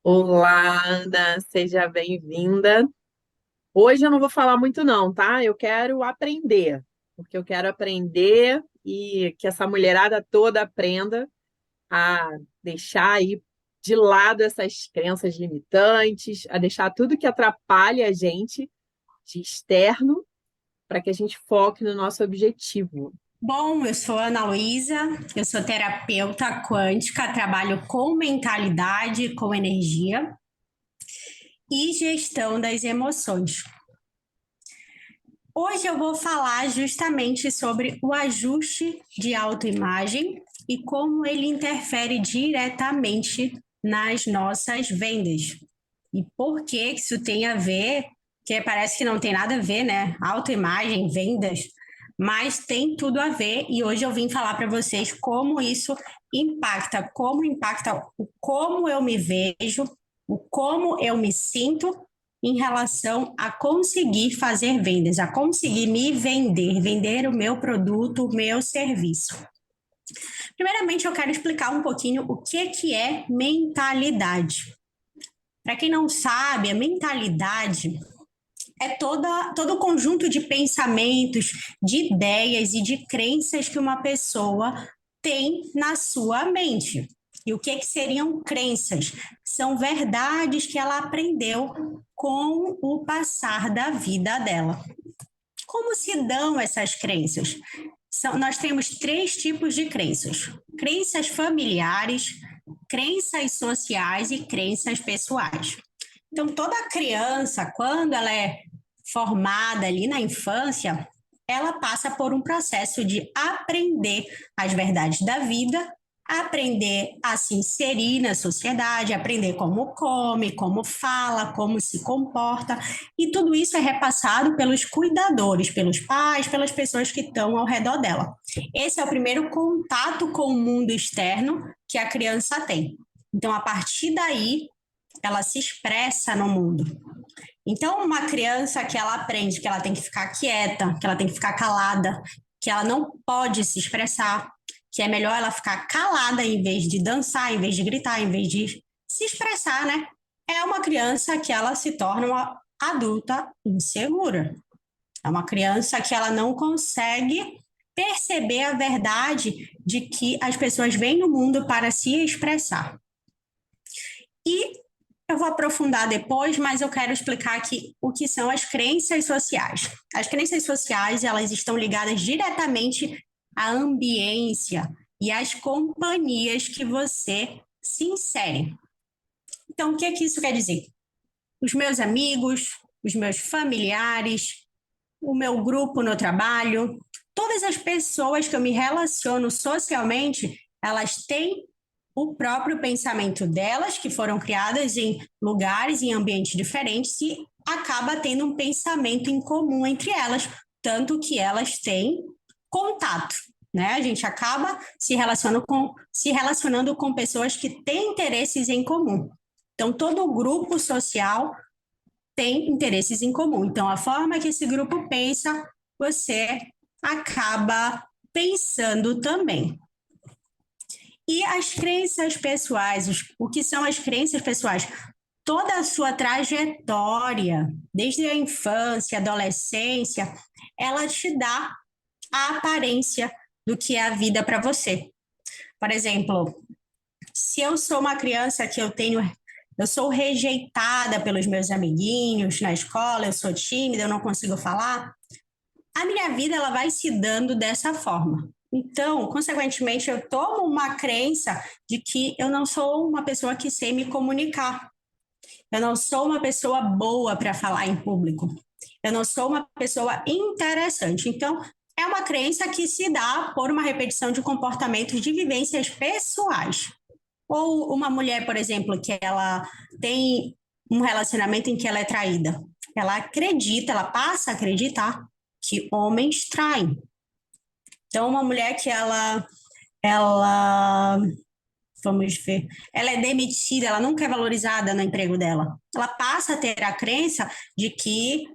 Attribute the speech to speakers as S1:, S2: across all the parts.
S1: Olá, Ana, seja bem-vinda. Hoje eu não vou falar muito não, tá? Eu quero aprender, porque eu quero aprender e que essa mulherada toda aprenda a deixar aí de lado essas crenças limitantes, a deixar tudo que atrapalha a gente de externo para que a gente foque no nosso objetivo.
S2: Bom, eu sou Ana Luísa, eu sou terapeuta quântica, trabalho com mentalidade, com energia e gestão das emoções. Hoje eu vou falar justamente sobre o ajuste de autoimagem e como ele interfere diretamente nas nossas vendas. E por que isso tem a ver, que parece que não tem nada a ver, né? Autoimagem, vendas, mas tem tudo a ver e hoje eu vim falar para vocês como isso impacta o como eu me vejo, o como eu me sinto em relação a conseguir fazer vendas, a conseguir me vender, vender o meu produto, o meu serviço. Primeiramente, eu quero explicar um pouquinho o que é mentalidade. Para quem não sabe, a mentalidade é todo o conjunto de pensamentos, de ideias e de crenças que uma pessoa tem na sua mente. E o que seriam crenças? São verdades que ela aprendeu com o passar da vida dela. Como se dão essas crenças? Nós temos três tipos de crenças: crenças familiares, crenças sociais e crenças pessoais. Então, toda criança, quando ela é formada ali na infância, ela passa por um processo de aprender as verdades da vida, aprender a se inserir na sociedade, aprender como come, como fala, como se comporta, e tudo isso é repassado pelos cuidadores, pelos pais, pelas pessoas que estão ao redor dela. Esse é o primeiro contato com o mundo externo que a criança tem. Então, a partir daí, ela se expressa no mundo. Então, uma criança que ela aprende que ela tem que ficar quieta, que ela tem que ficar calada, que ela não pode se expressar, que é melhor ela ficar calada em vez de dançar, em vez de gritar, em vez de se expressar, né? É uma criança que ela se torna uma adulta insegura. É uma criança que ela não consegue perceber a verdade de que as pessoas vêm no mundo para se expressar. E eu vou aprofundar depois, mas eu quero explicar aqui o que são as crenças sociais. As crenças sociais, elas estão ligadas diretamente à ambiência e às companhias que você se insere. Então, o que é que isso quer dizer? Os meus amigos, os meus familiares, o meu grupo no trabalho, todas as pessoas que eu me relaciono socialmente, elas têm o próprio pensamento delas, que foram criadas em lugares, em ambientes diferentes, e acaba tendo um pensamento em comum entre elas, tanto que elas têm contato. Né? A gente acaba se relacionando com pessoas que têm interesses em comum. Então, todo o grupo social tem interesses em comum. Então, a forma que esse grupo pensa, você acaba pensando também. E as crenças pessoais, o que são as crenças pessoais? Toda a sua trajetória, desde a infância, adolescência, ela te dá a aparência do que é a vida para você. Por exemplo, se eu sou uma criança que eu sou rejeitada pelos meus amiguinhos na escola, eu sou tímida, eu não consigo falar, a minha vida ela vai se dando dessa forma. Então, consequentemente, eu tomo uma crença de que eu não sou uma pessoa que sei me comunicar. Eu não sou uma pessoa boa para falar em público. Eu não sou uma pessoa interessante. Então, é uma crença que se dá por uma repetição de comportamentos de vivências pessoais. Ou uma mulher, por exemplo, que ela tem um relacionamento em que ela é traída. Ela acredita, ela passa a acreditar que homens traem. Então, uma mulher que ela, vamos ver, ela é demitida, ela nunca é valorizada no emprego dela. Ela passa a ter a crença de que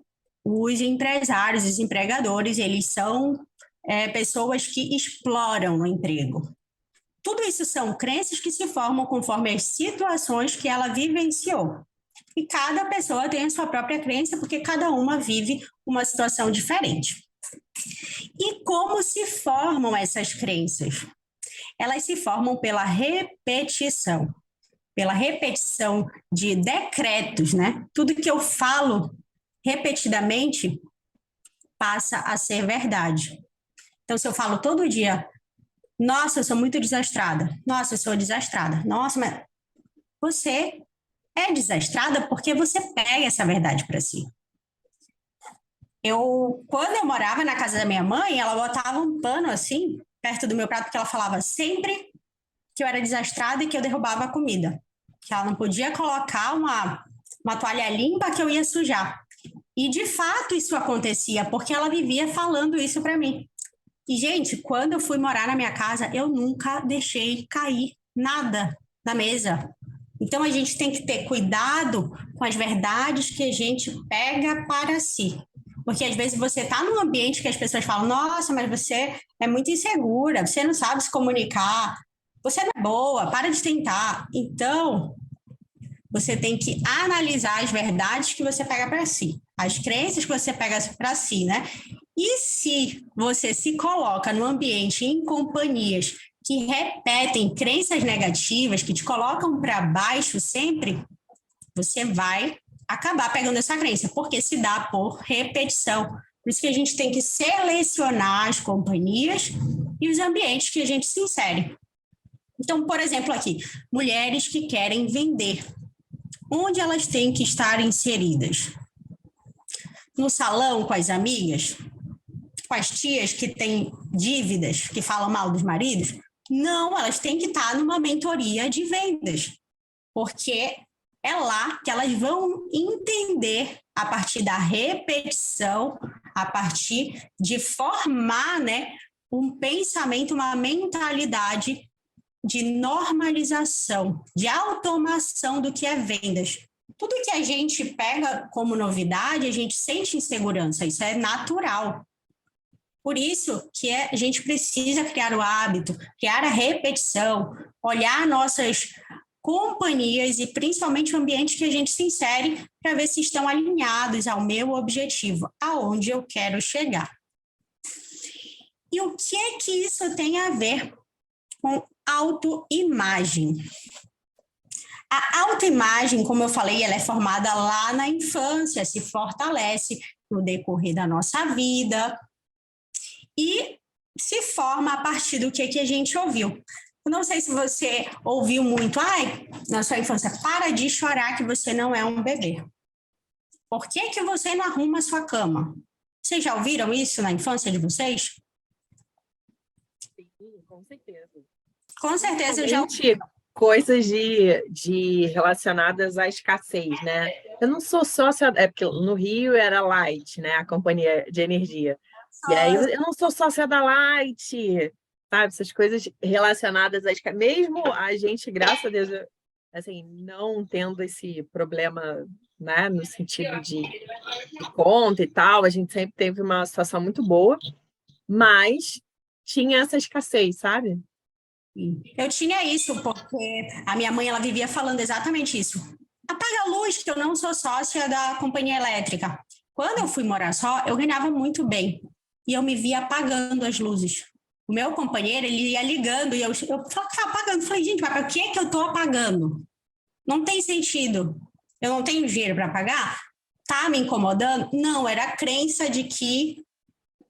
S2: os empresários, os empregadores, eles são pessoas que exploram o emprego. Tudo isso são crenças que se formam conforme as situações que ela vivenciou. E cada pessoa tem a sua própria crença, porque cada uma vive uma situação diferente. E como se formam essas crenças? Elas se formam pela repetição de decretos, né? Tudo que eu falo repetidamente passa a ser verdade. Então, se eu falo todo dia, nossa, eu sou muito desastrada, nossa, eu sou desastrada, nossa, mas você é desastrada porque você pega essa verdade para si. Quando eu morava na casa da minha mãe, ela botava um pano assim, perto do meu prato, porque ela falava sempre que eu era desastrada e que eu derrubava a comida. Que ela não podia colocar uma toalha limpa que eu ia sujar. E, de fato, isso acontecia, porque ela vivia falando isso para mim. E, gente, quando eu fui morar na minha casa, eu nunca deixei cair nada na mesa. Então, a gente tem que ter cuidado com as verdades que a gente pega para si. Porque, às vezes, você está num ambiente que as pessoas falam, nossa, mas você é muito insegura, você não sabe se comunicar, você não é boa, para de tentar. Então, você tem que analisar as verdades que você pega para si, as crenças que você pega para si, né? E se você se coloca no ambiente em companhias que repetem crenças negativas, que te colocam para baixo sempre, você vai acabar pegando essa crença, porque se dá por repetição. Por isso que a gente tem que selecionar as companhias e os ambientes que a gente se insere. Então, por exemplo, aqui, mulheres que querem vender. Onde elas têm que estar inseridas? No salão com as amigas? Com as tias que têm dívidas, que falam mal dos maridos? Não, elas têm que estar numa mentoria de vendas, porque é lá que elas vão entender, a partir da repetição, a partir de formar, né, um pensamento, uma mentalidade de normalização, de automação do que é vendas. Tudo que a gente pega como novidade, a gente sente insegurança, isso é natural. Por isso que a gente precisa criar o hábito, criar a repetição, olhar nossas companhias e principalmente o ambiente que a gente se insere para ver se estão alinhados ao meu objetivo, aonde eu quero chegar. E o que é que isso tem a ver com autoimagem? A autoimagem, como eu falei, ela é formada lá na infância, se fortalece no decorrer da nossa vida e se forma a partir do que a gente ouviu. Eu não sei se você ouviu muito, na sua infância, para de chorar que você não é um bebê. Por que você não arruma a sua cama? Vocês já ouviram isso na infância de vocês?
S1: Sim, com certeza.
S2: Com certeza eu já ouvi.
S1: Coisas relacionadas à escassez, né? Eu não sou sócia, porque no Rio era Light, né? A companhia de energia. E aí eu não sou sócia da Light, sabe? Essas coisas relacionadas à escassez. Mesmo a gente, graças a Deus, assim, não tendo esse problema, né? No sentido de conta e tal, a gente sempre teve uma situação muito boa, mas tinha essa escassez, sabe?
S2: Eu tinha isso, porque a minha mãe ela vivia falando exatamente isso. Apaga a luz, que eu não sou sócia da companhia elétrica. Quando eu fui morar só, eu ganhava muito bem. E eu me via apagando as luzes. O meu companheiro, ele ia ligando e eu ficava apagando. Falei, gente, mas para que eu estou apagando? Não tem sentido. Eu não tenho dinheiro para pagar? Tá me incomodando? Não, era a crença de que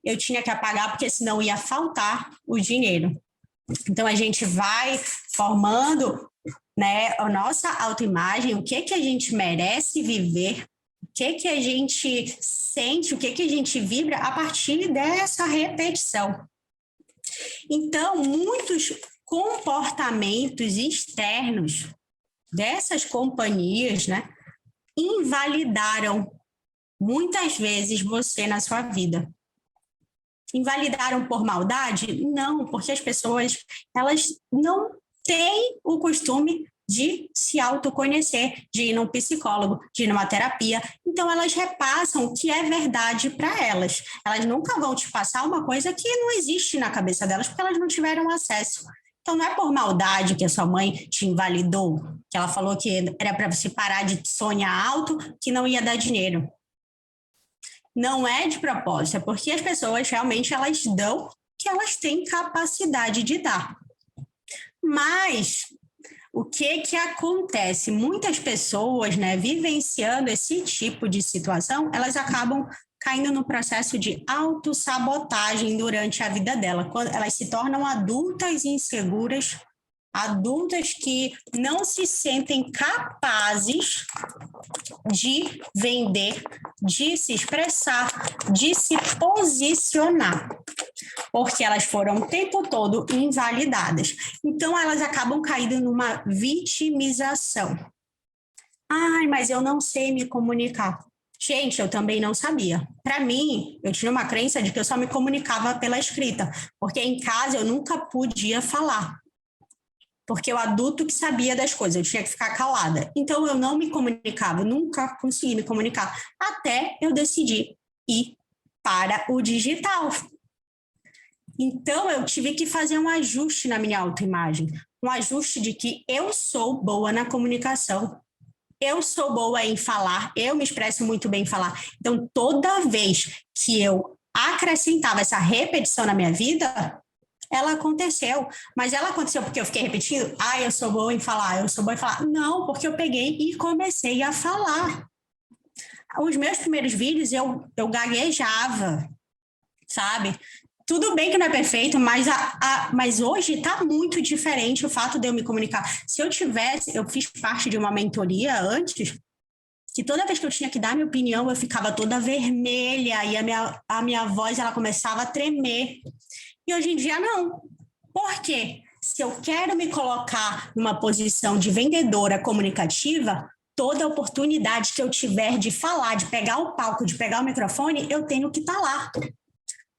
S2: eu tinha que apagar, porque senão ia faltar o dinheiro. Então, a gente vai formando, né, a nossa autoimagem, o que a gente merece viver, o que a gente sente, o que a gente vibra a partir dessa repetição. Então, muitos comportamentos externos dessas companhias, né, invalidaram muitas vezes você na sua vida. Invalidaram por maldade? Não, porque as pessoas elas não têm o costume de se autoconhecer, de ir num psicólogo, de ir numa terapia. Então, elas repassam o que é verdade para elas. Elas nunca vão te passar uma coisa que não existe na cabeça delas, porque elas não tiveram acesso. Então, não é por maldade que a sua mãe te invalidou, que ela falou que era para você parar de sonhar alto, que não ia dar dinheiro. Não é de propósito, é porque as pessoas realmente elas dão o que elas têm capacidade de dar. Mas o que acontece? Muitas pessoas, né, vivenciando esse tipo de situação, elas acabam caindo no processo de autossabotagem durante a vida dela, quando elas se tornam adultas inseguras, adultas que não se sentem capazes de vender, de se expressar, de se posicionar, porque elas foram o tempo todo invalidadas. Então, elas acabam caindo numa vitimização. Ai, mas eu não sei me comunicar. Gente, eu também não sabia. Para mim, eu tinha uma crença de que eu só me comunicava pela escrita, porque em casa eu nunca podia falar. Porque o adulto que sabia das coisas, eu tinha que ficar calada. Então, eu não me comunicava, eu nunca consegui me comunicar, até eu decidi ir para o digital. Então, eu tive que fazer um ajuste na minha autoimagem, um ajuste de que eu sou boa na comunicação, eu sou boa em falar, eu me expresso muito bem em falar. Então, toda vez que eu acrescentava essa repetição na minha vida, ela aconteceu. Mas ela aconteceu porque eu fiquei repetindo, eu sou boa em falar, eu sou boa em falar. Não, porque eu peguei e comecei a falar. Os meus primeiros vídeos, eu gaguejava, sabe? Tudo bem que não é perfeito, mas hoje está muito diferente o fato de eu me comunicar. Se eu fiz parte de uma mentoria antes, que toda vez que eu tinha que dar minha opinião, eu ficava toda vermelha e a minha voz ela começava a tremer. E hoje em dia não. Por quê? Se eu quero me colocar numa posição de vendedora comunicativa, toda oportunidade que eu tiver de falar, de pegar o palco, de pegar o microfone, eu tenho que estar lá.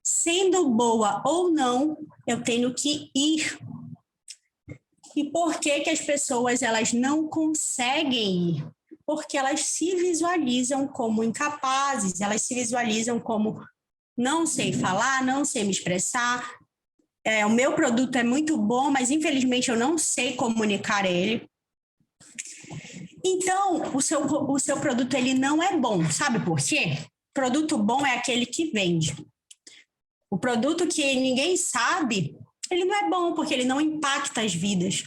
S2: Sendo boa ou não, eu tenho que ir. E por que as pessoas elas não conseguem ir? Porque elas se visualizam como incapazes, elas se visualizam como não sei falar, não sei me expressar, o meu produto é muito bom, mas infelizmente eu não sei comunicar ele. Então, o seu produto ele não é bom, sabe por quê? Produto bom é aquele que vende. O produto que ninguém sabe, ele não é bom, porque ele não impacta as vidas.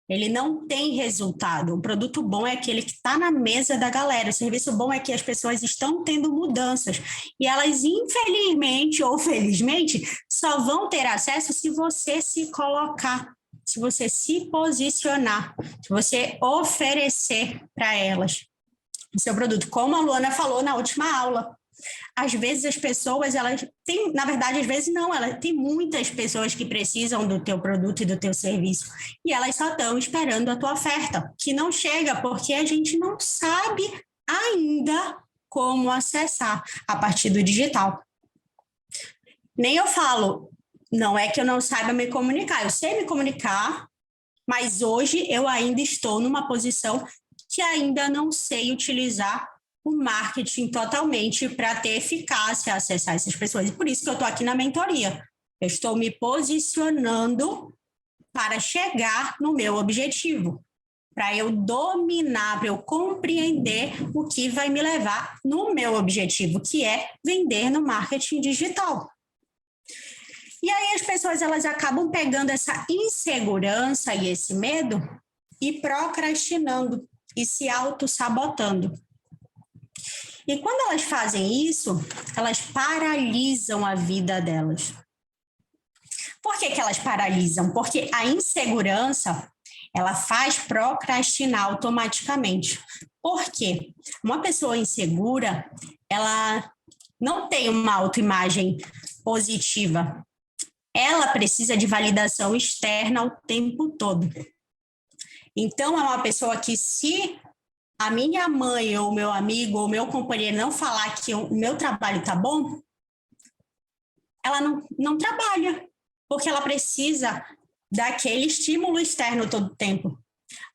S2: Ele não tem resultado. O produto bom é aquele que está na mesa da galera. O serviço bom é que as pessoas estão tendo mudanças. E elas, infelizmente ou felizmente, só vão ter acesso se você se colocar, se você se posicionar, se você oferecer para elas o seu produto. Como a Luana falou na última aula. Às vezes as pessoas, elas têm, na verdade, às vezes não, tem muitas pessoas que precisam do teu produto e do teu serviço e elas só estão esperando a tua oferta, que não chega porque a gente não sabe ainda como acessar a partir do digital. Nem eu falo, não é que eu não saiba me comunicar, eu sei me comunicar, mas hoje eu ainda estou numa posição que ainda não sei utilizar o marketing totalmente para ter eficácia a acessar essas pessoas. E por isso que eu estou aqui na mentoria. Eu estou me posicionando para chegar no meu objetivo, para eu dominar, para eu compreender o que vai me levar no meu objetivo, que é vender no marketing digital. E aí as pessoas elas acabam pegando essa insegurança e esse medo e procrastinando e se auto-sabotando. E quando elas fazem isso, elas paralisam a vida delas. Por que elas paralisam? Porque a insegurança, ela faz procrastinar automaticamente. Por quê? Uma pessoa insegura, ela não tem uma autoimagem positiva. Ela precisa de validação externa o tempo todo. Então, é uma pessoa que se a minha mãe ou meu amigo ou meu companheiro não falar que o meu trabalho está bom, ela não trabalha, porque ela precisa daquele estímulo externo todo o tempo.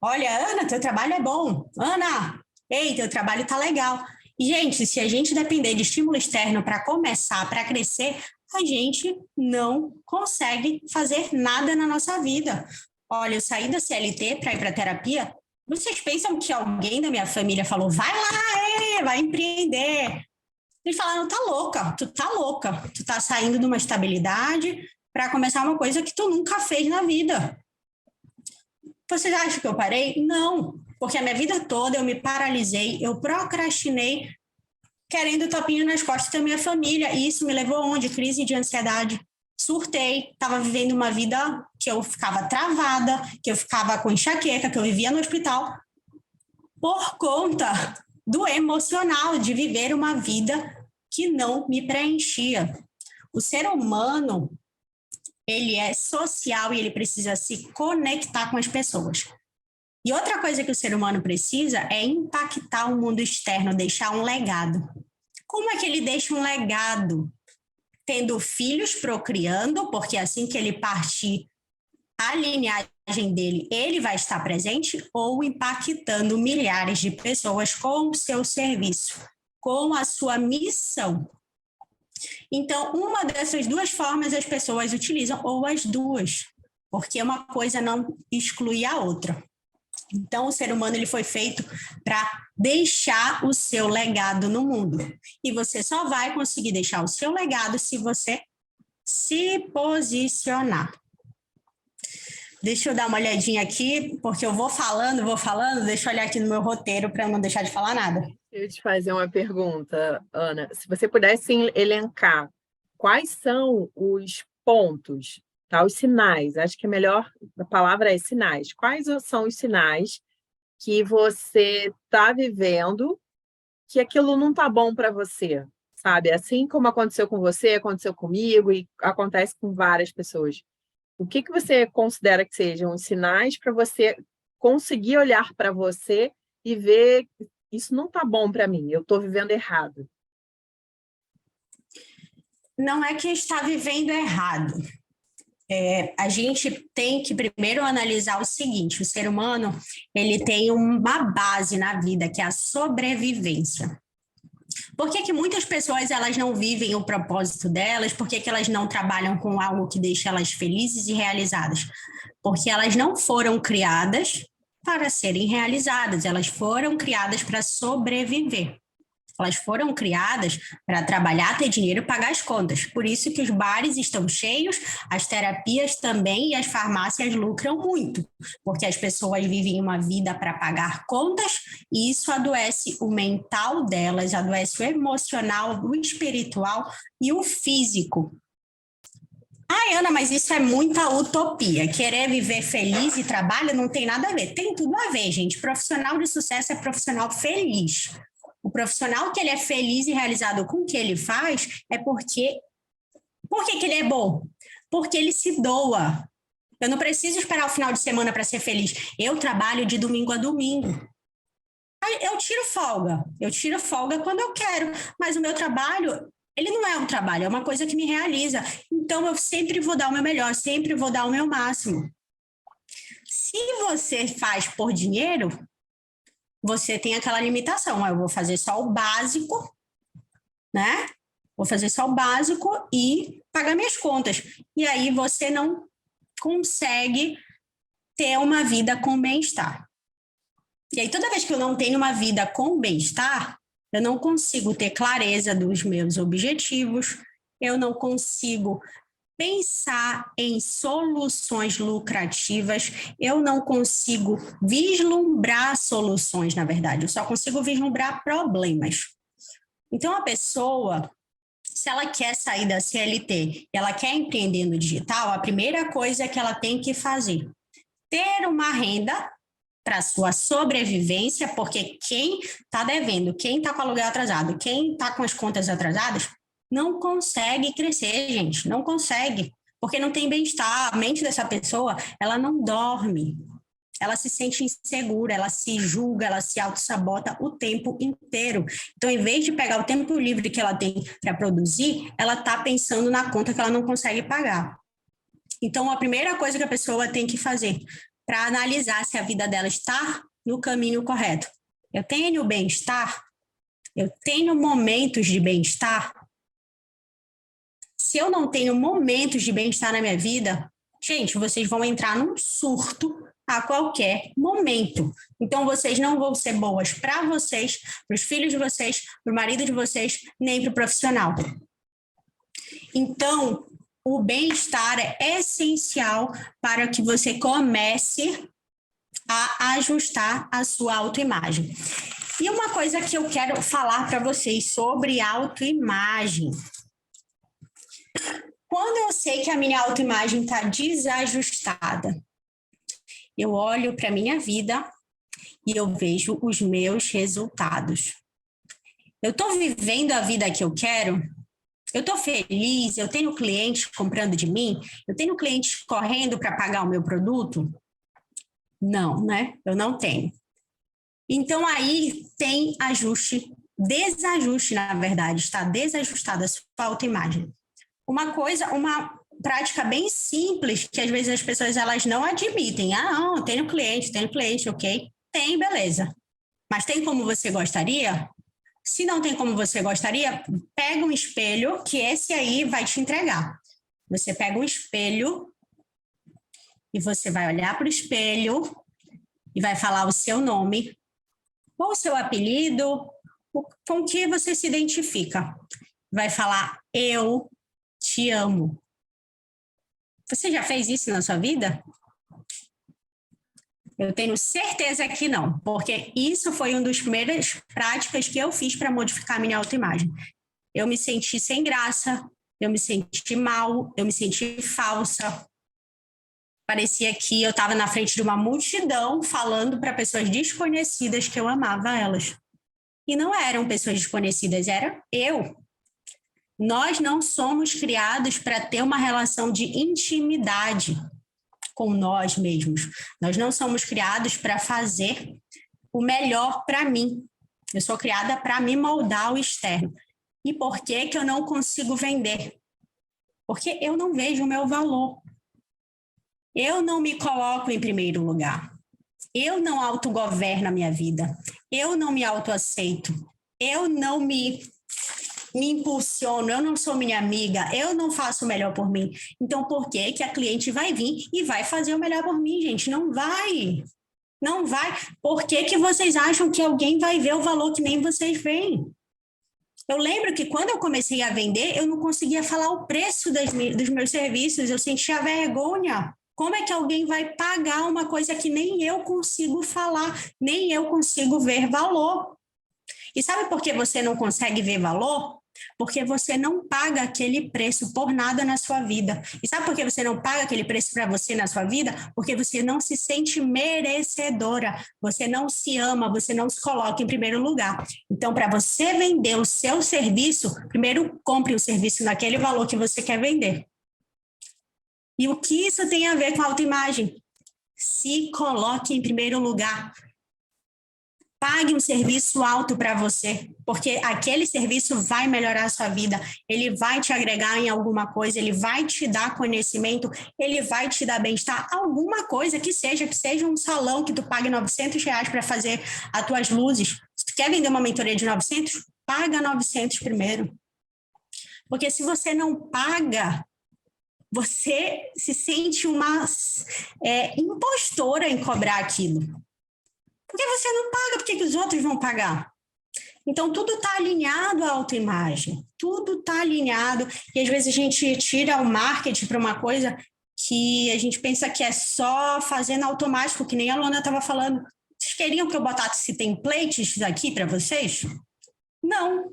S2: Olha, Ana, teu trabalho é bom. Ana, ei, teu trabalho está legal. E, gente, se a gente depender de estímulo externo para começar, para crescer, a gente não consegue fazer nada na nossa vida. olha, eu saí da CLT para ir para terapia. Vocês pensam que alguém da minha família falou, vai lá, vai empreender? Eles falaram, tá louca, tu tá saindo de uma estabilidade para começar uma coisa que tu nunca fez na vida. Vocês acham que eu parei? Não, porque a minha vida toda eu me paralisei, eu procrastinei, querendo tapinha nas costas da minha família, e isso me levou aonde? Crise de ansiedade. Surtei, estava vivendo uma vida que eu ficava travada, que eu ficava com enxaqueca, que eu vivia no hospital, por conta do emocional, de viver uma vida que não me preenchia. O ser humano, ele é social e ele precisa se conectar com as pessoas. E outra coisa que o ser humano precisa é impactar o mundo externo, deixar um legado. Como é que ele deixa um legado? Tendo filhos, procriando, porque assim que ele partir a linhagem dele, ele vai estar presente, ou impactando milhares de pessoas com o seu serviço, com a sua missão. Então, uma dessas duas formas as pessoas utilizam, ou as duas, porque uma coisa não exclui a outra. Então, o ser humano ele foi feito para deixar o seu legado no mundo. E você só vai conseguir deixar o seu legado se você se posicionar. Deixa eu dar uma olhadinha aqui, porque eu vou falando, deixa eu olhar aqui no meu roteiro para não deixar de falar nada.
S1: Eu te fazer uma pergunta, Ana. Se você pudesse elencar quais são os pontos, tá? Os sinais, acho que a melhor palavra é sinais. Quais são os sinais que você está vivendo que aquilo não está bom para você, sabe? Assim como aconteceu com você, aconteceu comigo e acontece com várias pessoas. O que você considera que sejam os sinais para você conseguir olhar para você e ver isso não está bom para mim, eu estou vivendo errado?
S2: Não é que está vivendo errado. A gente tem que primeiro analisar o seguinte: o ser humano ele tem uma base na vida que é a sobrevivência. Por que muitas pessoas elas não vivem o propósito delas? Por que elas não trabalham com algo que deixa elas felizes e realizadas? Porque elas não foram criadas para serem realizadas, elas foram criadas para sobreviver. Elas foram criadas para trabalhar, ter dinheiro e pagar as contas. Por isso que os bares estão cheios, as terapias também e as farmácias lucram muito, porque as pessoas vivem uma vida para pagar contas e isso adoece o mental delas, adoece o emocional, o espiritual e o físico. Ai, Ana, mas isso é muita utopia. Querer viver feliz e trabalho não tem nada a ver. Tem tudo a ver, gente. Profissional de sucesso é profissional feliz. O profissional que ele é feliz e realizado com o que ele faz é porque... Por que ele é bom? Porque ele se doa. Eu não preciso esperar o final de semana para ser feliz. Eu trabalho de domingo a domingo. Eu tiro folga quando eu quero, mas o meu trabalho, ele não é um trabalho, é uma coisa que me realiza. Então, eu sempre vou dar o meu melhor, sempre vou dar o meu máximo. Se você faz por dinheiro, você tem aquela limitação. Eu vou fazer só o básico, né? Vou fazer só o básico e pagar minhas contas. E aí você não consegue ter uma vida com bem-estar. E aí toda vez que eu não tenho uma vida com bem-estar, eu não consigo ter clareza dos meus objetivos, eu não consigo pensar em soluções lucrativas, eu não consigo vislumbrar soluções, na verdade, eu só consigo vislumbrar problemas. Então, a pessoa, se ela quer sair da CLT e ela quer empreender no digital, a primeira coisa que ela tem que fazer, ter uma renda para sua sobrevivência, porque quem está devendo, quem está com o aluguel atrasado, quem está com as contas atrasadas, não consegue crescer, gente, não consegue, porque não tem bem-estar. A mente dessa pessoa, ela não dorme, ela se sente insegura, ela se julga, ela se auto-sabota o tempo inteiro. Então, em vez de pegar o tempo livre que ela tem para produzir, ela está pensando na conta que ela não consegue pagar. Então, a primeira coisa que a pessoa tem que fazer para analisar se a vida dela está no caminho correto: eu tenho bem-estar? Eu tenho momentos de bem-estar? Se eu não tenho momentos de bem-estar na minha vida, gente, vocês vão entrar num surto a qualquer momento. Então, vocês não vão ser boas para vocês, para os filhos de vocês, para o marido de vocês, nem para o profissional. Então, o bem-estar é essencial para que você comece a ajustar a sua autoimagem. E uma coisa que eu quero falar para vocês sobre autoimagem. Quando eu sei que a minha autoimagem está desajustada, eu olho para a minha vida e eu vejo os meus resultados. Eu estou vivendo a vida que eu quero? Eu estou feliz? Eu tenho clientes comprando de mim? Eu tenho clientes correndo para pagar o meu produto? Não, né? Eu não tenho. Então, aí tem ajuste, desajuste, na verdade, está desajustada a sua autoimagem. Uma prática bem simples, que às vezes as pessoas elas não admitem. Ah, não, tenho cliente, ok? Tem, beleza. Mas tem como você gostaria? Se não tem como você gostaria, pega um espelho, que esse aí vai te entregar. Você pega um espelho e você vai olhar para o espelho e vai falar o seu nome, ou o seu apelido, com que você se identifica. Vai falar, eu te amo. Você já fez isso na sua vida? Eu tenho certeza que não, porque isso foi uma das primeiras práticas que eu fiz para modificar minha autoimagem. Eu me senti sem graça, eu me senti mal, eu me senti falsa. Parecia que eu estava na frente de uma multidão falando para pessoas desconhecidas que eu amava elas. E não eram pessoas desconhecidas, era eu. Nós não somos criados para ter uma relação de intimidade com nós mesmos. Nós não somos criados para fazer o melhor para mim. Eu sou criada para me moldar ao externo. E por que que eu não consigo vender? Porque eu não vejo o meu valor. Eu não me coloco em primeiro lugar. Eu não autogoverno a minha vida. Eu não me autoaceito. Eu não me impulsiono, eu não sou minha amiga, eu não faço o melhor por mim. Então, por que que a cliente vai vir e vai fazer o melhor por mim, gente? Não vai. Não vai. Por que que vocês acham que alguém vai ver o valor que nem vocês veem? Eu lembro que quando eu comecei a vender, eu não conseguia falar o preço dos meus serviços, eu sentia vergonha. Como é que alguém vai pagar uma coisa que nem eu consigo falar, nem eu consigo ver valor? E sabe por que você não consegue ver valor? Porque você não paga aquele preço por nada na sua vida. E sabe por que você não paga aquele preço para você na sua vida? Porque você não se sente merecedora, você não se ama, você não se coloca em primeiro lugar. Então, para você vender o seu serviço, primeiro compre o serviço naquele valor que você quer vender. E o que isso tem a ver com a autoimagem? Se coloque em primeiro lugar. Pague um serviço alto para você, porque aquele serviço vai melhorar a sua vida, ele vai te agregar em alguma coisa, ele vai te dar conhecimento, ele vai te dar bem-estar, alguma coisa que seja um salão que tu pague R$900 para fazer as tuas luzes. Se tu quer vender uma mentoria de 900, paga 900 primeiro. Porque se você não paga, você se sente uma impostora em cobrar aquilo. Porque você não paga, por que os outros vão pagar? Então, tudo está alinhado à autoimagem, tudo está alinhado, e às vezes a gente tira o marketing para uma coisa que a gente pensa que é só fazendo automático, que nem a Luana estava falando. Vocês queriam que eu botasse templates aqui para vocês? Não,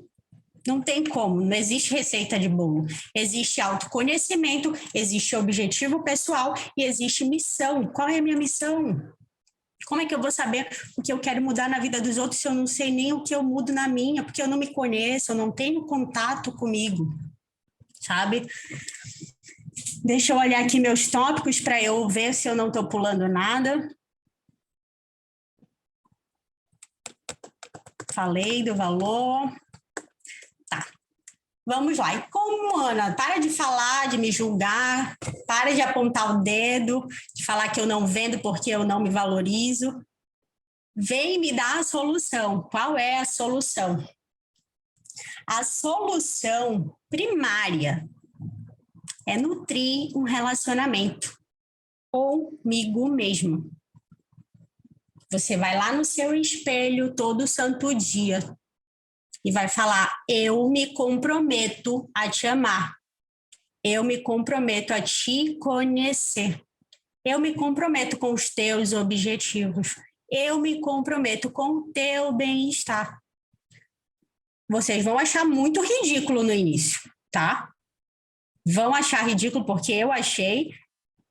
S2: não tem como, não existe receita de bolo. Existe autoconhecimento, existe objetivo pessoal e existe missão. Qual é a minha missão? Como é que eu vou saber o que eu quero mudar na vida dos outros se eu não sei nem o que eu mudo na minha? Porque eu não me conheço, eu não tenho contato comigo, sabe? Deixa eu olhar aqui meus tópicos para eu ver se eu não estou pulando nada. Falei do valor. Tá. Vamos lá. E como, Ana? Para de falar, de me julgar, para de apontar o dedo, de falar que eu não vendo porque eu não me valorizo. Vem me dar a solução. Qual é a solução? A solução primária é nutrir um relacionamento. comigo mesmo. Você vai lá no seu espelho todo santo dia e vai falar: eu me comprometo a te amar. Eu me comprometo a te conhecer. Eu me comprometo com os teus objetivos. Eu me comprometo com o teu bem-estar. Vocês vão achar muito ridículo no início, tá? Vão achar ridículo porque eu achei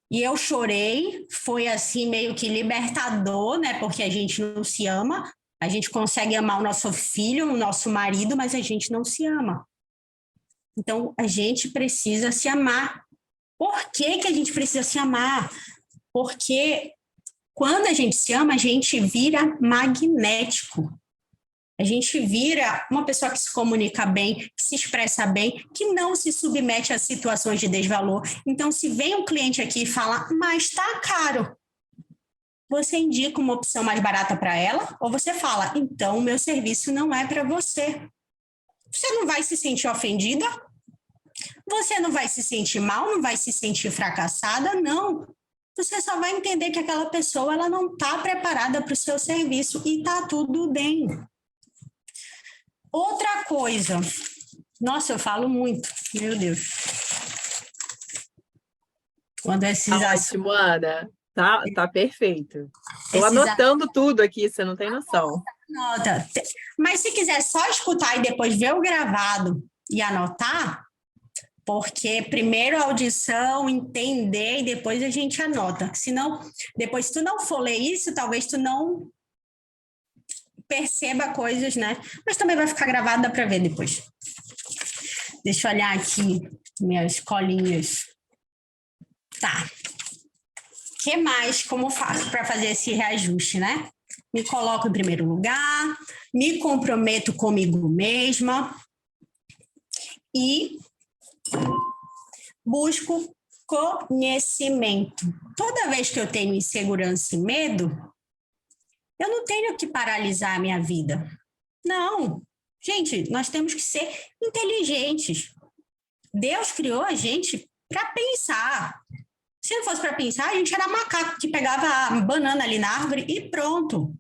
S2: e eu chorei. Foi assim meio que libertador, né? Porque a gente não se ama. A gente consegue amar o nosso filho, o nosso marido, mas a gente não se ama. Então, a gente precisa se amar. Por que que a gente precisa se amar? Porque quando a gente se ama, a gente vira magnético. A gente vira uma pessoa que se comunica bem, que se expressa bem, que não se submete a situações de desvalor. Então, se vem um cliente aqui e fala, mas está caro, você indica uma opção mais barata para ela, ou você fala, então o meu serviço não é para você. Você não vai se sentir ofendida? Você não vai se sentir mal, não vai se sentir fracassada, não. Você só vai entender que aquela pessoa ela não está preparada para o seu serviço e está tudo bem. Outra coisa, nossa, eu falo muito, meu Deus. Quando esses
S1: Tá ótimo, Ana. Tá perfeito. Estou
S2: esses
S1: anotando tudo aqui, você não tem noção.
S2: Anota. Mas se quiser só escutar e depois ver o gravado e anotar, porque primeiro a audição, entender e depois a gente anota. Senão, depois se tu não for ler isso, talvez tu não perceba coisas, né? Mas também vai ficar gravado, dá para ver depois. Deixa eu olhar aqui minhas colinhas. Tá. O que mais, como faço para fazer esse reajuste, né? Me coloco em primeiro lugar, me comprometo comigo mesma e busco conhecimento. Toda vez que eu tenho insegurança e medo, eu não tenho que paralisar a minha vida. Não. Gente, nós temos que ser inteligentes. Deus criou a gente para pensar. Se não fosse para pensar, a gente era macaco que pegava a banana ali na árvore e pronto.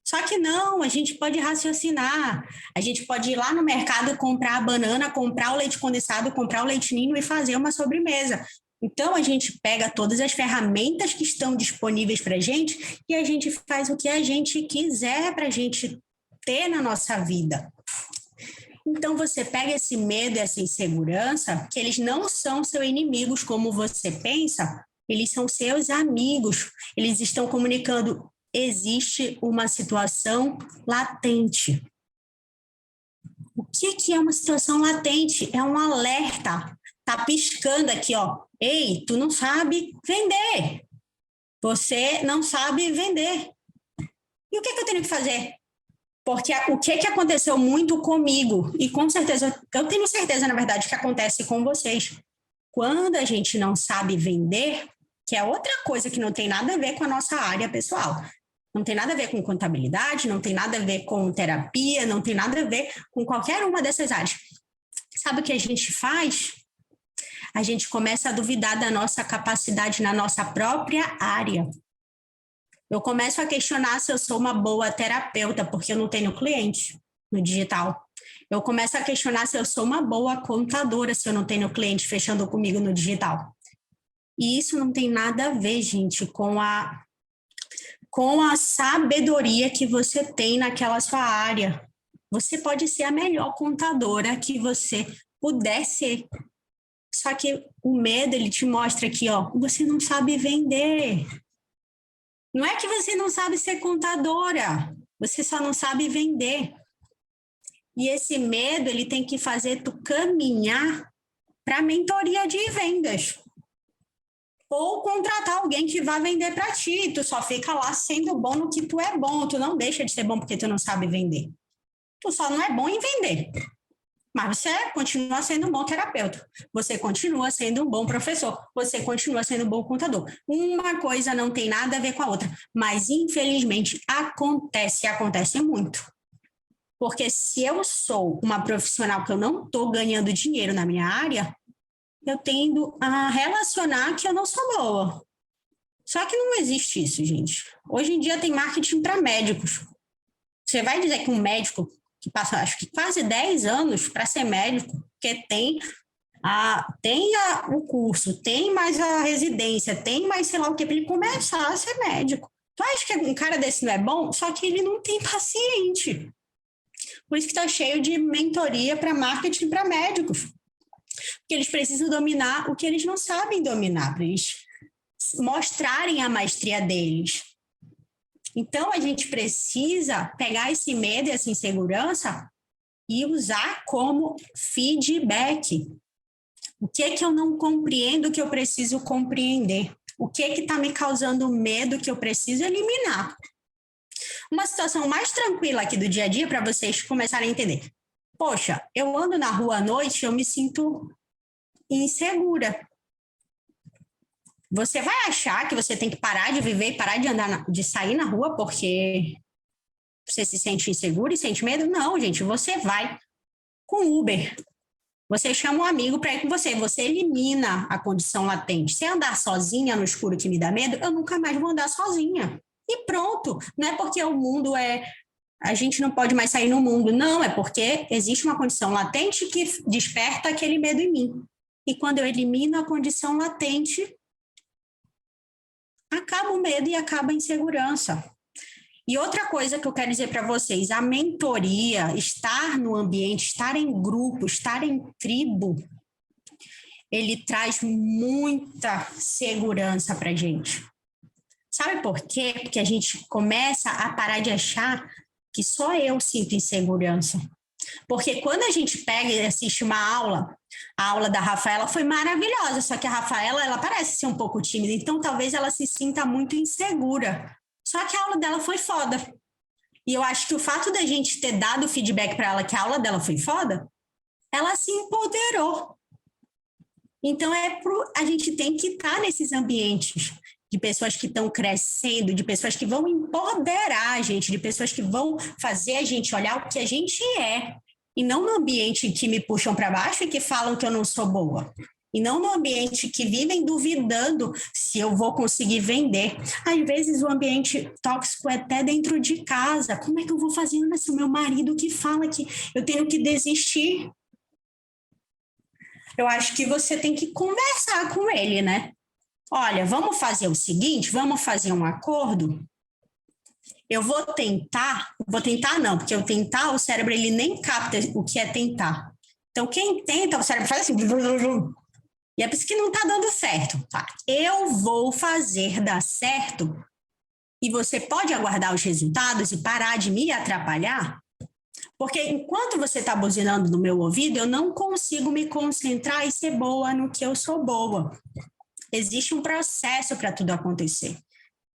S2: Só que não, a gente pode raciocinar. A gente pode ir lá no mercado comprar a banana, comprar o leite condensado, comprar o leite ninho e fazer uma sobremesa. Então, a gente pega todas as ferramentas que estão disponíveis para a gente e a gente faz o que a gente quiser para a gente ter na nossa vida. Então, você pega esse medo e essa insegurança, que eles não são seus inimigos como você pensa, eles são seus amigos. Eles estão comunicando, existe uma situação latente. O que é uma situação latente? É um alerta. Tá piscando aqui, ó. Ei, tu não sabe vender. Você não sabe vender. E o que eu tenho que fazer? Porque o que aconteceu muito comigo, e com certeza, eu tenho certeza, na verdade, que acontece com vocês. Quando a gente não sabe vender, que é outra coisa que não tem nada a ver com a nossa área pessoal. Não tem nada a ver com contabilidade, não tem nada a ver com terapia, não tem nada a ver com qualquer uma dessas áreas. Sabe o que a gente faz? A gente começa a duvidar da nossa capacidade na nossa própria área. Eu começo a questionar se eu sou uma boa terapeuta, porque eu não tenho cliente no digital. Eu começo a questionar se eu sou uma boa contadora, se eu não tenho cliente fechando comigo no digital. E isso não tem nada a ver, gente, com a sabedoria que você tem naquela sua área. Você pode ser a melhor contadora que você puder ser. Só que o medo, ele te mostra aqui, ó, você não sabe vender. Não é que você não sabe ser contadora, você só não sabe vender. E esse medo, ele tem que fazer tu caminhar para a mentoria de vendas. Ou contratar alguém que vá vender para ti. Tu só fica lá sendo bom no que tu é bom. Tu não deixa de ser bom porque tu não sabe vender. Tu só não é bom em vender. Mas você continua sendo um bom terapeuta. Você continua sendo um bom professor. Você continua sendo um bom contador. Uma coisa não tem nada a ver com a outra. Mas, infelizmente, acontece muito. Porque se eu sou uma profissional que eu não estou ganhando dinheiro na minha área, eu tendo a relacionar que eu não sou boa. Só que não existe isso, gente. Hoje em dia tem marketing para médicos. Você vai dizer que um médico que passa, acho que quase 10 anos para ser médico, porque o curso, tem mais a residência, tem mais sei lá o que, para ele começar a ser médico. Tu acha que um cara desse não é bom? Só que ele não tem paciente. Por isso que está cheio de mentoria para marketing para médicos. Porque eles precisam dominar o que eles não sabem dominar, para eles mostrarem a maestria deles. Então, a gente precisa pegar esse medo e essa insegurança e usar como feedback. O que é que eu não compreendo que eu preciso compreender? O que é que está me causando medo que eu preciso eliminar? Uma situação mais tranquila aqui do dia a dia para vocês começarem a entender. Poxa, eu ando na rua à noite e eu me sinto insegura. Você vai achar que você tem que parar de viver e parar de andar, de sair na rua porque você se sente inseguro e sente medo? Não, gente, você vai com Uber. Você chama um amigo para ir com você. Você elimina a condição latente. Se andar sozinha no escuro que me dá medo, eu nunca mais vou andar sozinha. E pronto. Não é porque o mundo a gente não pode mais sair no mundo. Não, é porque existe uma condição latente que desperta aquele medo em mim. E quando eu elimino a condição latente, acaba o medo e acaba a insegurança. E outra coisa que eu quero dizer para vocês, a mentoria, estar no ambiente, estar em grupo, estar em tribo, ele traz muita segurança para a gente. Sabe por quê? Porque a gente começa a parar de achar que só eu sinto insegurança. Porque quando a gente pega e assiste uma aula, a aula da Rafaela foi maravilhosa, só que a Rafaela, ela parece ser um pouco tímida, então talvez ela se sinta muito insegura. Só que a aula dela foi foda. E eu acho que o fato da gente ter dado feedback para ela que a aula dela foi foda, ela se empoderou. Então a gente tem que estar nesses ambientes de pessoas que estão crescendo, de pessoas que vão empoderar a gente, de pessoas que vão fazer a gente olhar o que a gente é. E não no ambiente que me puxam para baixo e que falam que eu não sou boa. E não no ambiente que vivem duvidando se eu vou conseguir vender. Às vezes o ambiente tóxico é até dentro de casa. Como é que eu vou fazer isso? Meu marido que fala que eu tenho que desistir. Eu acho que você tem que conversar com ele, né? Olha, vamos fazer o seguinte, vamos fazer um acordo. Eu vou tentar não, porque eu tentar, o cérebro ele nem capta o que é tentar. Então, quem tenta, o cérebro faz assim, e é por isso que não está dando certo. Tá? Eu vou fazer dar certo e você pode aguardar os resultados e parar de me atrapalhar, porque enquanto você está buzinando no meu ouvido, eu não consigo me concentrar e ser boa no que eu sou boa. Existe um processo para tudo acontecer.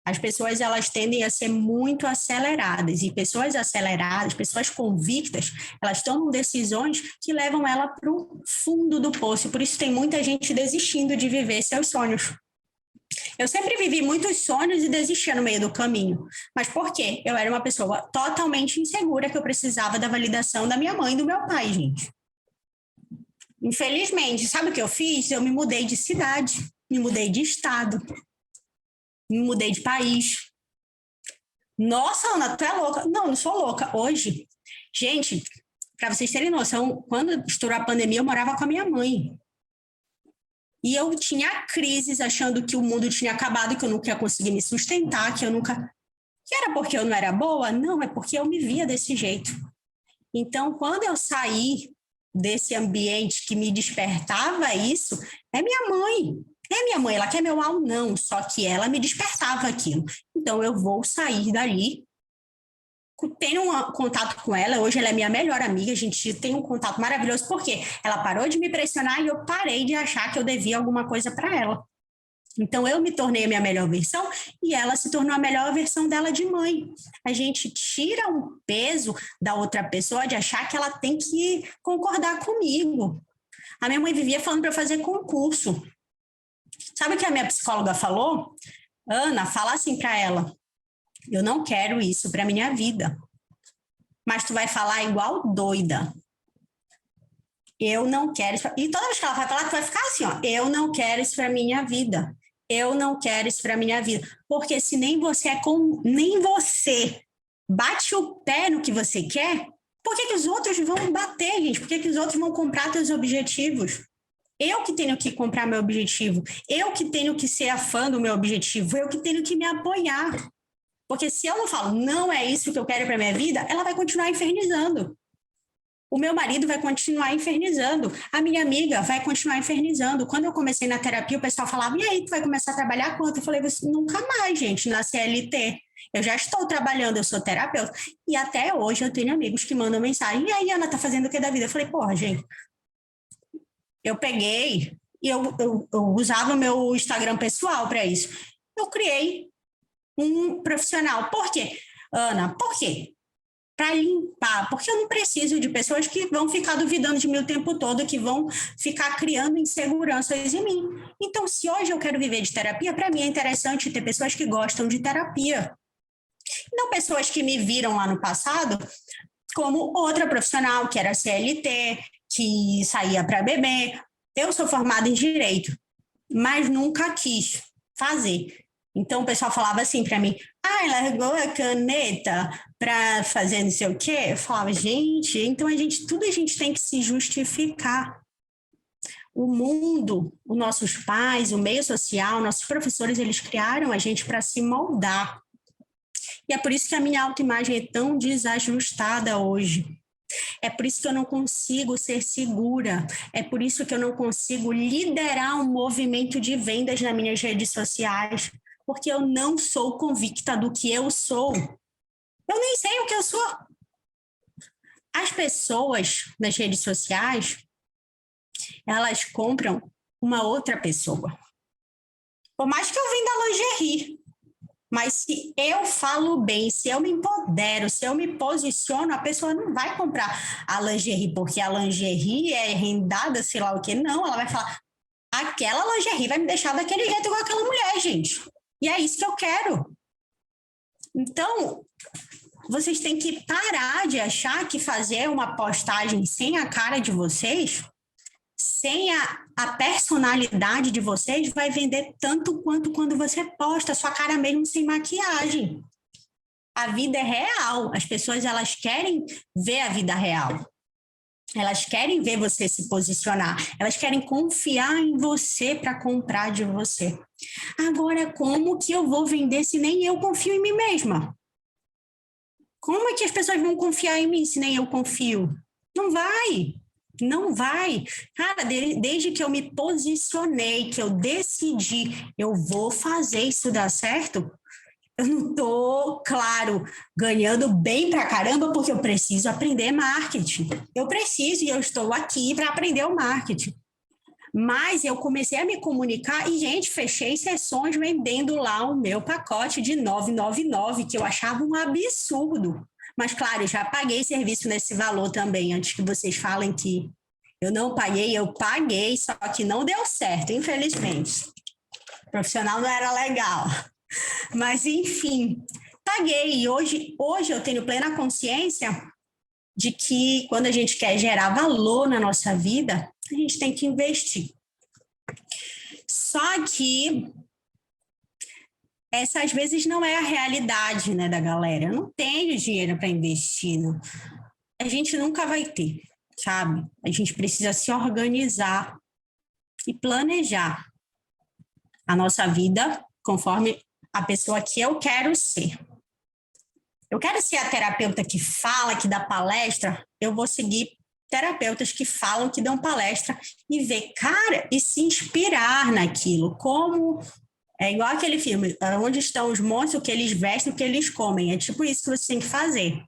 S2: As pessoas, elas tendem a ser muito aceleradas, e pessoas aceleradas, pessoas convictas, elas tomam decisões que levam ela para o fundo do poço, por isso tem muita gente desistindo de viver seus sonhos. Eu sempre vivi muitos sonhos e desistia no meio do caminho, mas por quê? Eu era uma pessoa totalmente insegura, que eu precisava da validação da minha mãe e do meu pai, gente. Infelizmente, sabe o que eu fiz? Eu me mudei de cidade, me mudei de estado, me mudei de país. Nossa, Ana, tu é louca. Não, não sou louca. Hoje, gente, para vocês terem noção, quando estourou a pandemia, eu morava com a minha mãe. E eu tinha crises achando que o mundo tinha acabado, que eu nunca ia conseguir me sustentar, que eu nunca... Que era porque eu não era boa? Não, é porque eu me via desse jeito. Então, quando eu saí desse ambiente que me despertava isso, é minha mãe. É minha mãe, ela quer meu mal? Não, só que ela me despertava aquilo. Então, eu vou sair dali, tenho um contato com ela, hoje ela é minha melhor amiga, a gente tem um contato maravilhoso, porque ela parou de me pressionar e eu parei de achar que eu devia alguma coisa para ela. Então, eu me tornei a minha melhor versão e ela se tornou a melhor versão dela de mãe. A gente tira um peso da outra pessoa de achar que ela tem que concordar comigo. A minha mãe vivia falando para eu fazer concurso. Sabe o que a minha psicóloga falou? Ana, fala assim para ela: eu não quero isso para minha vida. Mas tu vai falar igual doida. Eu não quero isso. E toda vez que ela vai falar, tu vai ficar assim, ó: eu não quero isso para minha vida. eu não quero isso para minha vida. Porque se nem você nem você bate o pé no que você quer, por que os outros vão bater, gente? Por que os outros vão comprar seus objetivos? Eu que tenho que comprar meu objetivo, eu que tenho que ser a fã do meu objetivo, eu que tenho que me apoiar. Porque se eu não falo, não é isso que eu quero para minha vida, ela vai continuar infernizando. O meu marido vai continuar infernizando. A minha amiga vai continuar infernizando. Quando eu comecei na terapia, o pessoal falava, e aí, tu vai começar a trabalhar quanto? Eu falei, nunca mais, gente, na CLT. Eu já estou trabalhando, eu sou terapeuta. E até hoje eu tenho amigos que mandam mensagem, e aí, Ana, tá fazendo o que da vida? Eu falei, porra, gente, eu peguei e eu usava o meu Instagram pessoal para isso. Eu criei um profissional. Por quê? Ana, por quê? Para limpar, porque eu não preciso de pessoas que vão ficar duvidando de mim o tempo todo, que vão ficar criando inseguranças em mim. Então, se hoje eu quero viver de terapia, para mim é interessante ter pessoas que gostam de terapia. Não pessoas que me viram lá no passado como outra profissional, que era CLT, que saía para beber. Eu sou formada em Direito, mas nunca quis fazer. Então, o pessoal falava assim para mim, largou a caneta para fazer não sei o quê? Eu falava, gente, então tudo a gente tem que se justificar. O mundo, os nossos pais, o meio social, nossos professores, eles criaram a gente para se moldar. E é por isso que a minha autoimagem é tão desajustada hoje. É por isso que eu não consigo ser segura. É por isso que eu não consigo liderar um movimento de vendas nas minhas redes sociais. Porque eu não sou convicta do que eu sou. Eu nem sei o que eu sou. As pessoas nas redes sociais, elas compram uma outra pessoa. Por mais que eu venda lingerie, mas se eu falo bem, se eu me empodero, se eu me posiciono, a pessoa não vai comprar a lingerie, porque a lingerie é rendada, sei lá o que, não. Ela vai falar, aquela lingerie vai me deixar daquele jeito com aquela mulher, gente. E é isso que eu quero. Então, vocês têm que parar de achar que fazer uma postagem sem a cara de vocês, sem a personalidade de vocês, vai vender tanto quanto quando você posta sua cara mesmo sem maquiagem. A vida é real. As pessoas, elas querem ver a vida real. Elas querem ver você se posicionar. Elas querem confiar em você para comprar de você. Agora, como que eu vou vender se nem eu confio em mim mesma? Como é que as pessoas vão confiar em mim se nem eu confio? Não vai. Não vai. Cara, desde que eu me posicionei, que eu decidi, eu vou fazer isso dar certo, eu não tô, claro, ganhando bem pra caramba, porque eu preciso aprender marketing. Eu preciso e eu estou aqui para aprender o marketing. Mas eu comecei a me comunicar e, gente, fechei sessões vendendo lá o meu pacote de R$ 999, que eu achava um absurdo. Mas, claro, eu já paguei serviço nesse valor também, antes que vocês falem que eu não paguei, eu paguei, só que não deu certo, infelizmente. O profissional não era legal. Mas, enfim, paguei. E hoje eu tenho plena consciência de que quando a gente quer gerar valor na nossa vida, a gente tem que investir. Só que essa às vezes não é a realidade, né, da galera. Eu não tenho dinheiro para investir. Não. A gente nunca vai ter, sabe? A gente precisa se organizar e planejar a nossa vida conforme a pessoa que eu quero ser. Eu quero ser a terapeuta que fala, que dá palestra, eu vou seguir terapeutas que falam, que dão palestra e ver, cara, e se inspirar naquilo. Como é igual aquele filme, onde estão os monstros, o que eles vestem, o que eles comem. É tipo isso que você tem que fazer.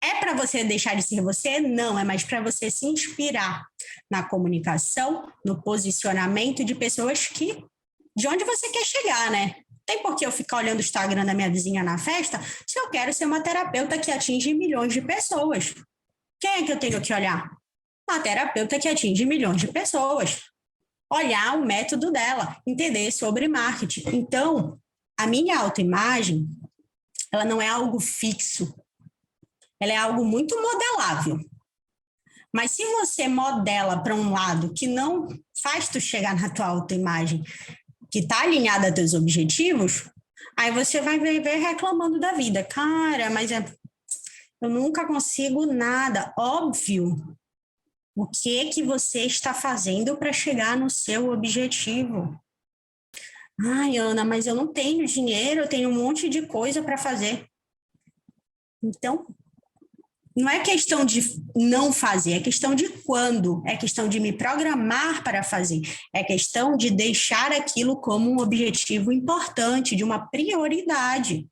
S2: É para você deixar de ser você? Não, é mais para você se inspirar na comunicação, no posicionamento de pessoas que, de onde você quer chegar, né? Tem por que eu ficar olhando o Instagram da minha vizinha na festa se eu quero ser uma terapeuta que atinge milhões de pessoas. Quem é que eu tenho que olhar? A terapeuta que atinge milhões de pessoas. Olhar o método dela, entender sobre marketing. Então, a minha autoimagem, ela não é algo fixo. Ela é algo muito modelável. Mas se você modela para um lado que não faz tu chegar na tua autoimagem, que está alinhada a teus objetivos, aí você vai viver reclamando da vida. Cara, mas eu nunca consigo nada. Óbvio. O que você está fazendo para chegar no seu objetivo? Ai, Ana, mas eu não tenho dinheiro, eu tenho um monte de coisa para fazer. Então, não é questão de não fazer, é questão de quando, é questão de me programar para fazer, é questão de deixar aquilo como um objetivo importante, de uma prioridade.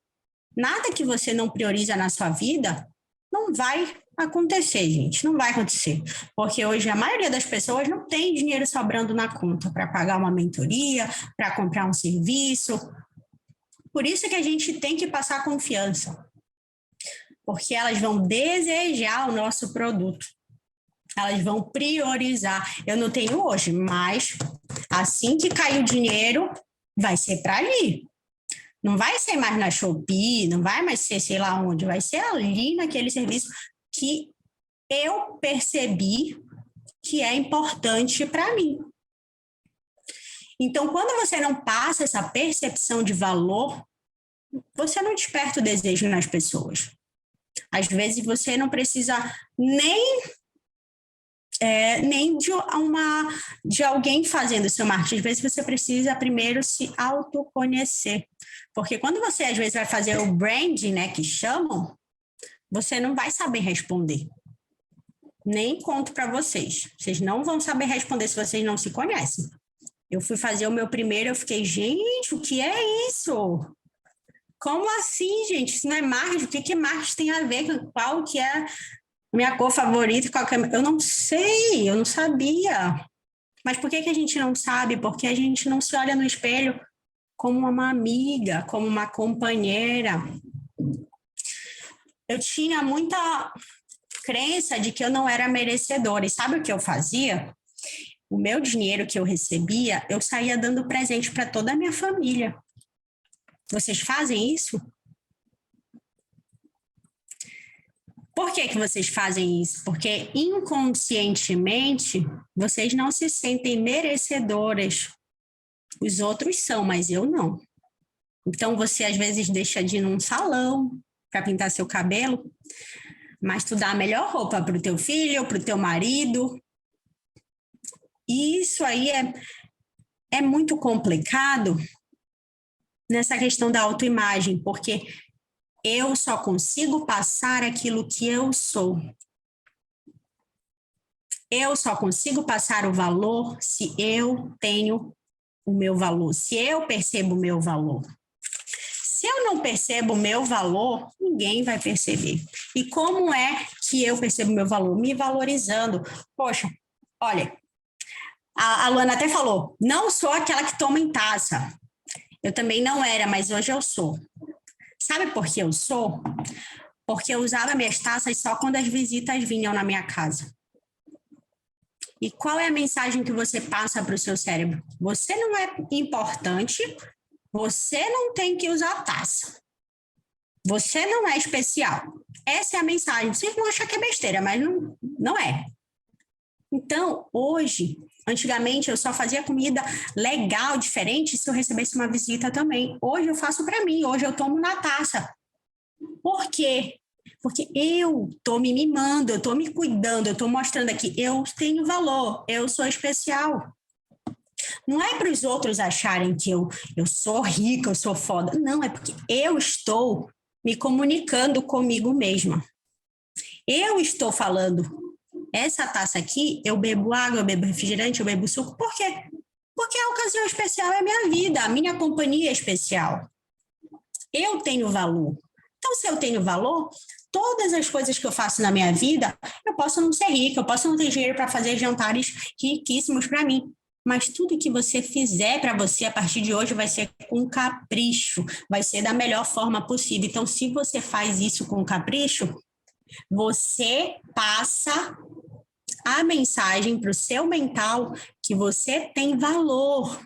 S2: Nada que você não prioriza na sua vida não vai acontecer, gente, não vai acontecer. Porque hoje a maioria das pessoas não tem dinheiro sobrando na conta para pagar uma mentoria, para comprar um serviço. Por isso que a gente tem que passar confiança. Porque elas vão desejar o nosso produto. Elas vão priorizar. Eu não tenho hoje, mas assim que cair o dinheiro, vai ser para ali. Não vai ser mais na Shopee, não vai mais ser sei lá onde, vai ser ali naquele serviço que eu percebi que é importante para mim. Então, quando você não passa essa percepção de valor, você não desperta o desejo nas pessoas. Às vezes você não precisa nem de alguém fazendo o seu marketing. Às vezes você precisa primeiro se autoconhecer. Porque quando você às vezes vai fazer o branding, né, que chamam, você não vai saber responder. Nem conto para vocês. Vocês não vão saber responder se vocês não se conhecem. Eu fui fazer o meu primeiro, eu fiquei, gente, o que é isso? Como assim, gente? Isso não é marketing? O que marketing tem a ver com qual que é minha cor favorita? Eu não sei, eu não sabia. Mas por que a gente não sabe? Porque a gente não se olha no espelho como uma amiga, como uma companheira. Eu tinha muita crença de que eu não era merecedora. E sabe o que eu fazia? O meu dinheiro que eu recebia, eu saía dando presente para toda a minha família. Vocês fazem isso? Por que vocês fazem isso? Porque inconscientemente vocês não se sentem merecedoras. Os outros são, mas eu não. Então você às vezes deixa de ir num salão para pintar seu cabelo, mas tu dá a melhor roupa para o teu filho, para o teu marido. E isso aí é muito complicado nessa questão da autoimagem, porque eu só consigo passar aquilo que eu sou. Eu só consigo passar o valor se eu tenho o meu valor, se eu percebo o meu valor. Se eu não percebo o meu valor, ninguém vai perceber. E como é que eu percebo o meu valor? Me valorizando. Poxa, olha, a Luana até falou, não sou aquela que toma em taça. Eu também não era, mas hoje eu sou. Sabe por que eu sou? Porque eu usava minhas taças só quando as visitas vinham na minha casa. E qual é a mensagem que você passa para o seu cérebro? Você não é importante, você não tem que usar taça. Você não é especial. Essa é a mensagem. Vocês vão achar que é besteira, mas não é. Então, hoje, antigamente eu só fazia comida legal, diferente, se eu recebesse uma visita também. Hoje eu faço para mim, hoje eu tomo na taça. Por quê? Porque eu estou me mimando, eu estou me cuidando, eu estou mostrando aqui, eu tenho valor, eu sou especial. Não é para os outros acharem que eu sou rica, eu sou foda. Não, é porque eu estou me comunicando comigo mesma. Eu estou falando, essa taça aqui, eu bebo água, eu bebo refrigerante, eu bebo suco. Por quê? Porque a ocasião especial é a minha vida, a minha companhia é especial. Eu tenho valor. Então, se eu tenho valor, todas as coisas que eu faço na minha vida, eu posso não ser rica, eu posso não ter dinheiro para fazer jantares riquíssimos para mim. Mas tudo que você fizer para você a partir de hoje vai ser com capricho, vai ser da melhor forma possível. Então, se você faz isso com capricho, você passa a mensagem para o seu mental que você tem valor.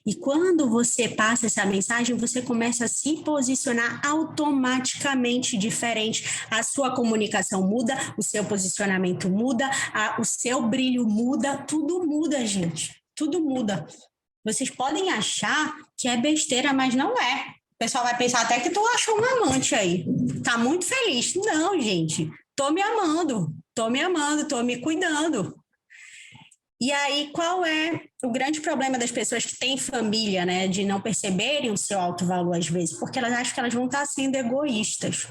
S2: E quando você passa essa mensagem, você começa a se posicionar automaticamente diferente. A sua comunicação muda, o seu posicionamento muda, o seu brilho muda, tudo muda, gente. Tudo muda. Vocês podem achar que é besteira, mas não é. O pessoal vai pensar até que tu achou um amante aí. Tá muito feliz. Não, gente. Tô me amando, tô me cuidando. E aí, qual é o grande problema das pessoas que têm família, né? De não perceberem o seu alto valor às vezes? Porque elas acham que elas vão estar sendo egoístas.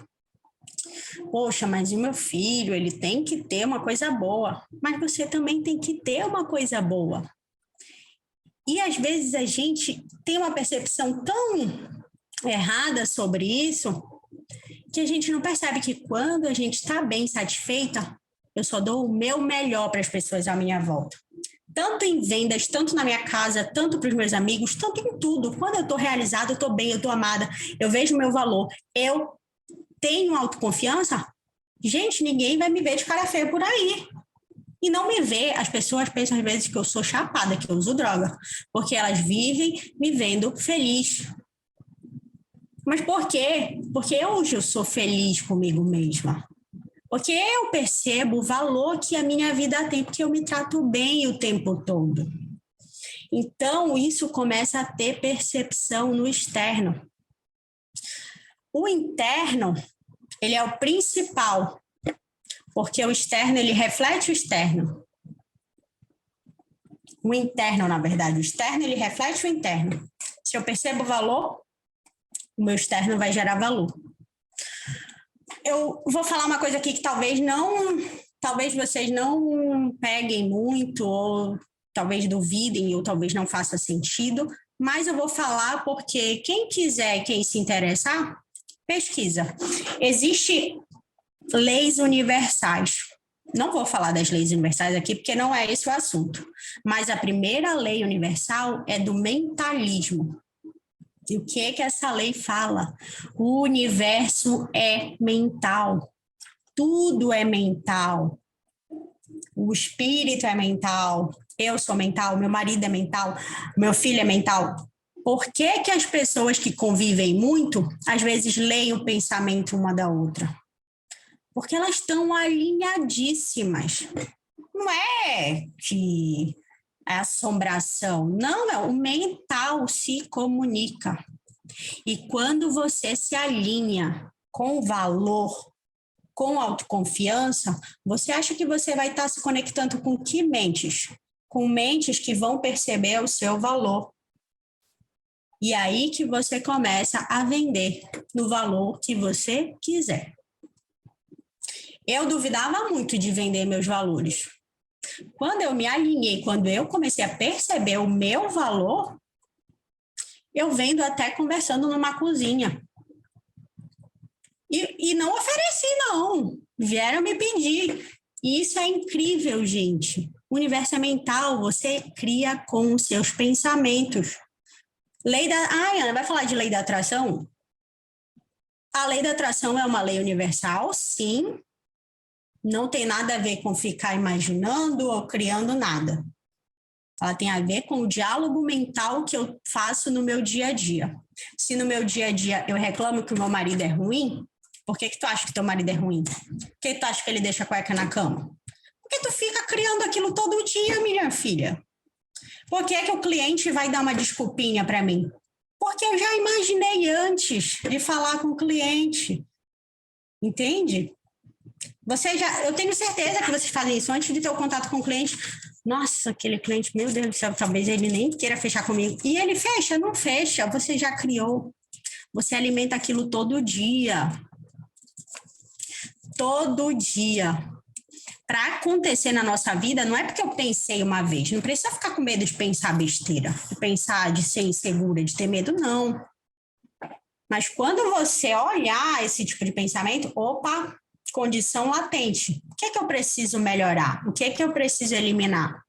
S2: Poxa, mas o meu filho, ele tem que ter uma coisa boa. Mas você também tem que ter uma coisa boa. E às vezes a gente tem uma percepção tão errada sobre isso que a gente não percebe que quando a gente está bem satisfeita, eu só dou o meu melhor para as pessoas à minha volta. Tanto em vendas, tanto na minha casa, tanto para os meus amigos, tanto em tudo. Quando eu estou realizada, eu estou bem, eu estou amada, eu vejo o meu valor, eu tenho autoconfiança, gente, ninguém vai me ver de cara feia por aí. E não me vê, as pessoas pensam às vezes que eu sou chapada, que eu uso droga, porque elas vivem me vendo feliz. Mas por quê? Porque hoje eu sou feliz comigo mesma. Porque eu percebo o valor que a minha vida tem, porque eu me trato bem o tempo todo. Então, isso começa a ter percepção no externo. O interno, ele é o principal, porque o externo, ele reflete o externo. O interno, na verdade, o externo, ele reflete o interno. Se eu percebo o valor, o meu externo vai gerar valor. Eu vou falar uma coisa aqui que talvez vocês não peguem muito, ou talvez duvidem, ou talvez não faça sentido, mas eu vou falar porque quem quiser, quem se interessar, pesquisa. Existem leis universais. Não vou falar das leis universais aqui, porque não é esse o assunto. Mas a primeira lei universal é do mentalismo. E o que é que essa lei fala? O universo é mental. Tudo é mental. O espírito é mental. Eu sou mental, meu marido é mental, meu filho é mental. Por que que as pessoas que convivem muito, às vezes leem o pensamento uma da outra? Porque elas estão alinhadíssimas. Não é que é assombração. Não, é o mental se comunica. E quando você se alinha com valor, com autoconfiança, você acha que você vai estar se conectando com que mentes? Com mentes que vão perceber o seu valor. E aí que você começa a vender no valor que você quiser. Eu duvidava muito de vender meus valores. Quando eu me alinhei, quando eu comecei a perceber o meu valor, eu vendo até conversando numa cozinha. E não ofereci, não. Vieram me pedir. E isso é incrível, gente. O universo é mental, você cria com os seus pensamentos. Ana, vai falar de lei da atração? A lei da atração é uma lei universal, sim. Não tem nada a ver com ficar imaginando ou criando nada. Ela tem a ver com o diálogo mental que eu faço no meu dia a dia. Se no meu dia a dia eu reclamo que o meu marido é ruim, por que tu acha que teu marido é ruim? Por que tu acha que ele deixa a cueca na cama? Porque tu fica criando aquilo todo dia, minha filha. Por que que o cliente vai dar uma desculpinha para mim? Porque eu já imaginei antes de falar com o cliente. Entende? Eu tenho certeza que vocês fazem isso antes de ter o contato com o cliente. Nossa, aquele cliente, meu Deus do céu, talvez ele nem queira fechar comigo. E ele fecha, não fecha, você já criou. Você alimenta aquilo todo dia. Todo dia. Para acontecer na nossa vida, não é porque eu pensei uma vez. Não precisa ficar com medo de pensar besteira, de pensar, de ser insegura, de ter medo, não. Mas quando você olhar esse tipo de pensamento, opa, condição latente. O que é que eu preciso melhorar? O que é que eu preciso eliminar?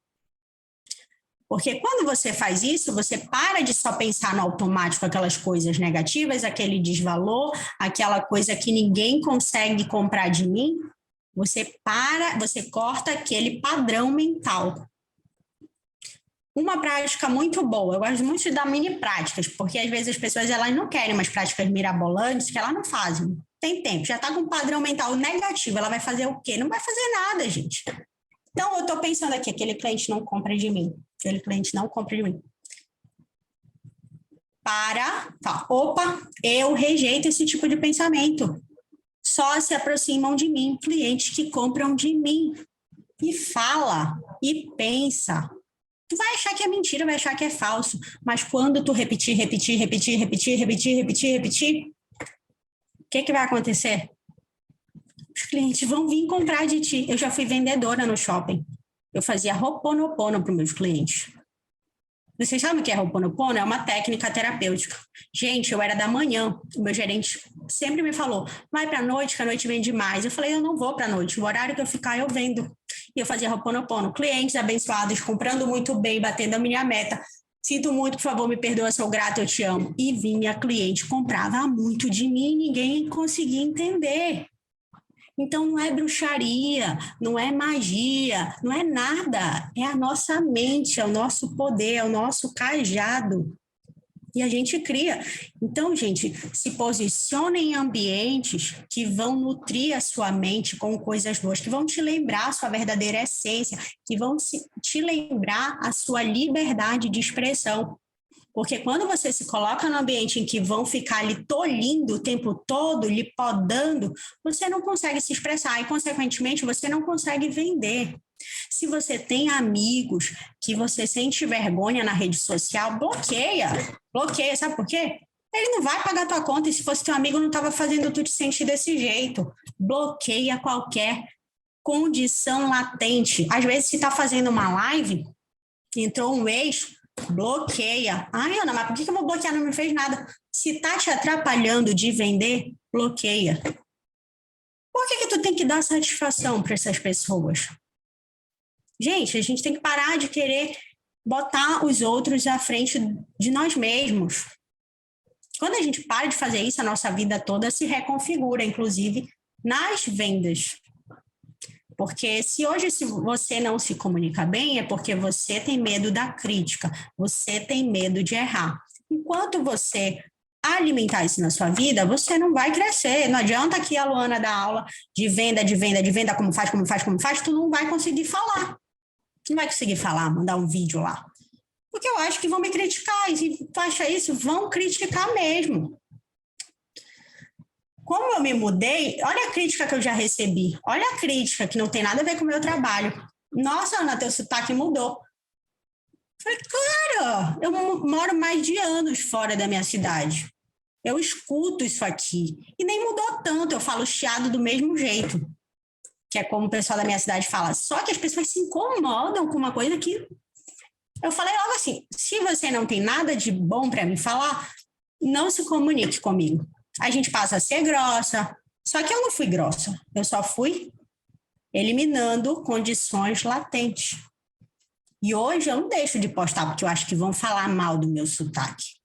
S2: Porque quando você faz isso, você para de só pensar no automático aquelas coisas negativas, aquele desvalor, aquela coisa que ninguém consegue comprar de mim. Você corta aquele padrão mental. Uma prática muito boa, eu gosto muito de dar mini práticas, porque às vezes as pessoas elas não querem umas práticas mirabolantes que elas não fazem. Tem tempo, já está com um padrão mental negativo, ela vai fazer o quê? Não vai fazer nada, gente. Então, eu estou pensando aqui, aquele cliente não compra de mim, aquele cliente não compra de mim. Opa, eu rejeito esse tipo de pensamento. Só se aproximam de mim clientes que compram de mim. E fala, e pensa. Tu vai achar que é mentira, vai achar que é falso. Mas quando tu repetir, o que vai acontecer? Os clientes vão vir comprar de ti. Eu já fui vendedora no shopping. Eu fazia Ho'oponopono para os meus clientes. Vocês sabem o que é Ho'oponopono? É uma técnica terapêutica. Gente, eu era da manhã. O meu gerente sempre me falou, vai para a noite, que a noite vende mais. Eu falei, eu não vou para a noite. O horário que eu ficar, eu vendo. E eu fazia Ho'oponopono. Clientes abençoados, comprando muito bem, batendo a minha meta. Sinto muito, por favor, me perdoa, sou grato, eu te amo. E vinha cliente, comprava muito de mim e ninguém conseguia entender. Então, não é bruxaria, não é magia, não é nada. É a nossa mente, é o nosso poder, é o nosso cajado. E a gente cria. Então, gente, se posicione em ambientes que vão nutrir a sua mente com coisas boas, que vão te lembrar a sua verdadeira essência, que vão te lembrar a sua liberdade de expressão. Porque quando você se coloca no ambiente em que vão ficar lhe tolhindo o tempo todo, lhe podando, você não consegue se expressar e, consequentemente, você não consegue vender. Se você tem amigos que você sente vergonha na rede social, bloqueia. Bloqueia, sabe por quê? Ele não vai pagar tua conta e se fosse teu amigo não estava fazendo tu te sentir desse jeito. Bloqueia qualquer condição latente. Às vezes, se está fazendo uma live, entrou um ex, bloqueia. Ai, Ana, mas por que eu vou bloquear? Não me fez nada. Se tá te atrapalhando de vender, bloqueia. Por que tu tem que dar satisfação para essas pessoas? Gente, a gente tem que parar de querer botar os outros à frente de nós mesmos. Quando a gente para de fazer isso, a nossa vida toda se reconfigura, inclusive nas vendas. Porque se hoje você não se comunica bem, é porque você tem medo da crítica, você tem medo de errar. Enquanto você alimentar isso na sua vida, você não vai crescer. Não adianta aqui a Luana dar aula de venda, como faz, tu não vai conseguir falar. Tu não vai conseguir falar, mandar um vídeo lá. Porque eu acho que vão me criticar, e se tu acha isso, vão criticar mesmo. Como eu me mudei, olha a crítica que eu já recebi. Olha a crítica que não tem nada a ver com o meu trabalho. Nossa, Ana, teu sotaque mudou. Falei, cara, eu moro mais de anos fora da minha cidade. Eu escuto isso aqui. E nem mudou tanto, eu falo chiado do mesmo jeito. Que é como o pessoal da minha cidade fala. Só que as pessoas se incomodam com uma coisa que... Eu falei logo assim, se você não tem nada de bom para me falar, não se comunique comigo. A gente passa a ser grossa. Só que eu não fui grossa. Eu só fui eliminando condições latentes. E hoje eu não deixo de postar, porque eu acho que vão falar mal do meu sotaque.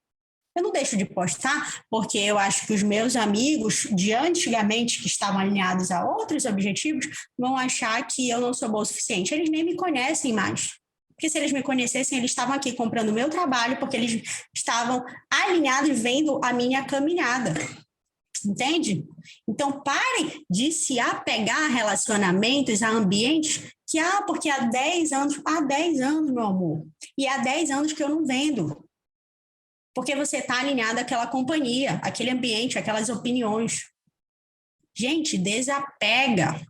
S2: Eu não deixo de postar, porque eu acho que os meus amigos de antigamente, que estavam alinhados a outros objetivos, vão achar que eu não sou boa o suficiente. Eles nem me conhecem mais. Porque se eles me conhecessem, eles estavam aqui comprando o meu trabalho, porque eles estavam alinhados vendo a minha caminhada. Entende? Então, pare de se apegar a relacionamentos, a ambientes que, porque há 10 anos, meu amor, e há 10 anos que eu não vendo. Porque você está alinhado àquela companhia, aquele ambiente, aquelas opiniões. Gente, desapega.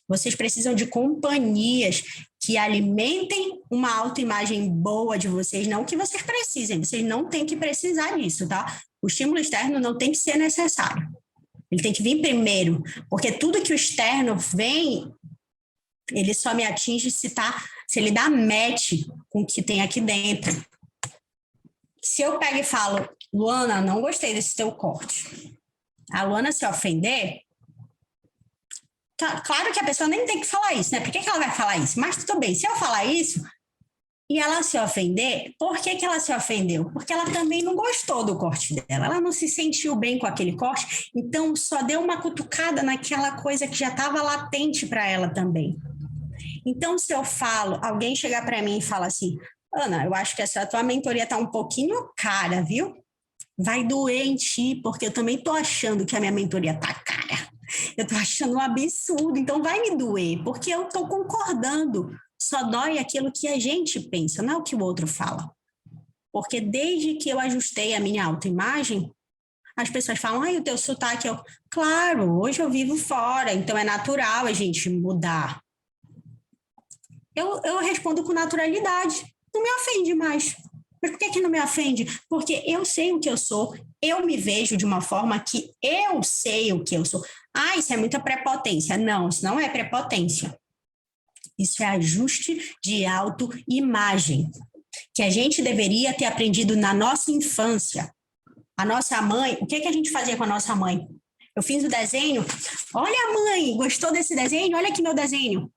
S2: Vocês precisam de companhias que alimentem uma autoimagem boa de vocês, não que vocês precisem, vocês não têm que precisar disso, tá? O estímulo externo não tem que ser necessário. Ele tem que vir primeiro, porque tudo que o externo vem, ele só me atinge se ele dá match com o que tem aqui dentro. Se eu pego e falo, Luana, não gostei desse teu corte. A Luana se ofender, claro que a pessoa nem tem que falar isso, né? Por que ela vai falar isso? Mas tudo bem, se eu falar isso e ela se ofender, por que ela se ofendeu? Porque ela também não gostou do corte dela, ela não se sentiu bem com aquele corte, então só deu uma cutucada naquela coisa que já estava latente para ela também. Então, se eu falo, alguém chegar para mim e fala assim, Ana, eu acho que essa tua mentoria está um pouquinho cara, viu? Vai doer em ti, porque eu também estou achando que a minha mentoria está cara. Eu estou achando um absurdo, então vai me doer, porque eu estou concordando. Só dói aquilo que a gente pensa, não é o que o outro fala. Porque desde que eu ajustei a minha autoimagem, as pessoas falam, ai, o teu sotaque... Claro, hoje eu vivo fora, então é natural a gente mudar. Eu respondo com naturalidade. Não me ofende mais. Mas por que não me ofende? Porque eu sei o que eu sou, eu me vejo de uma forma que eu sei o que eu sou. Ah, isso é muita prepotência. Não, isso não é prepotência. Isso é ajuste de autoimagem, que a gente deveria ter aprendido na nossa infância. A nossa mãe, o que a gente fazia com a nossa mãe? Eu fiz o desenho, olha mãe, gostou desse desenho? Olha aqui meu desenho.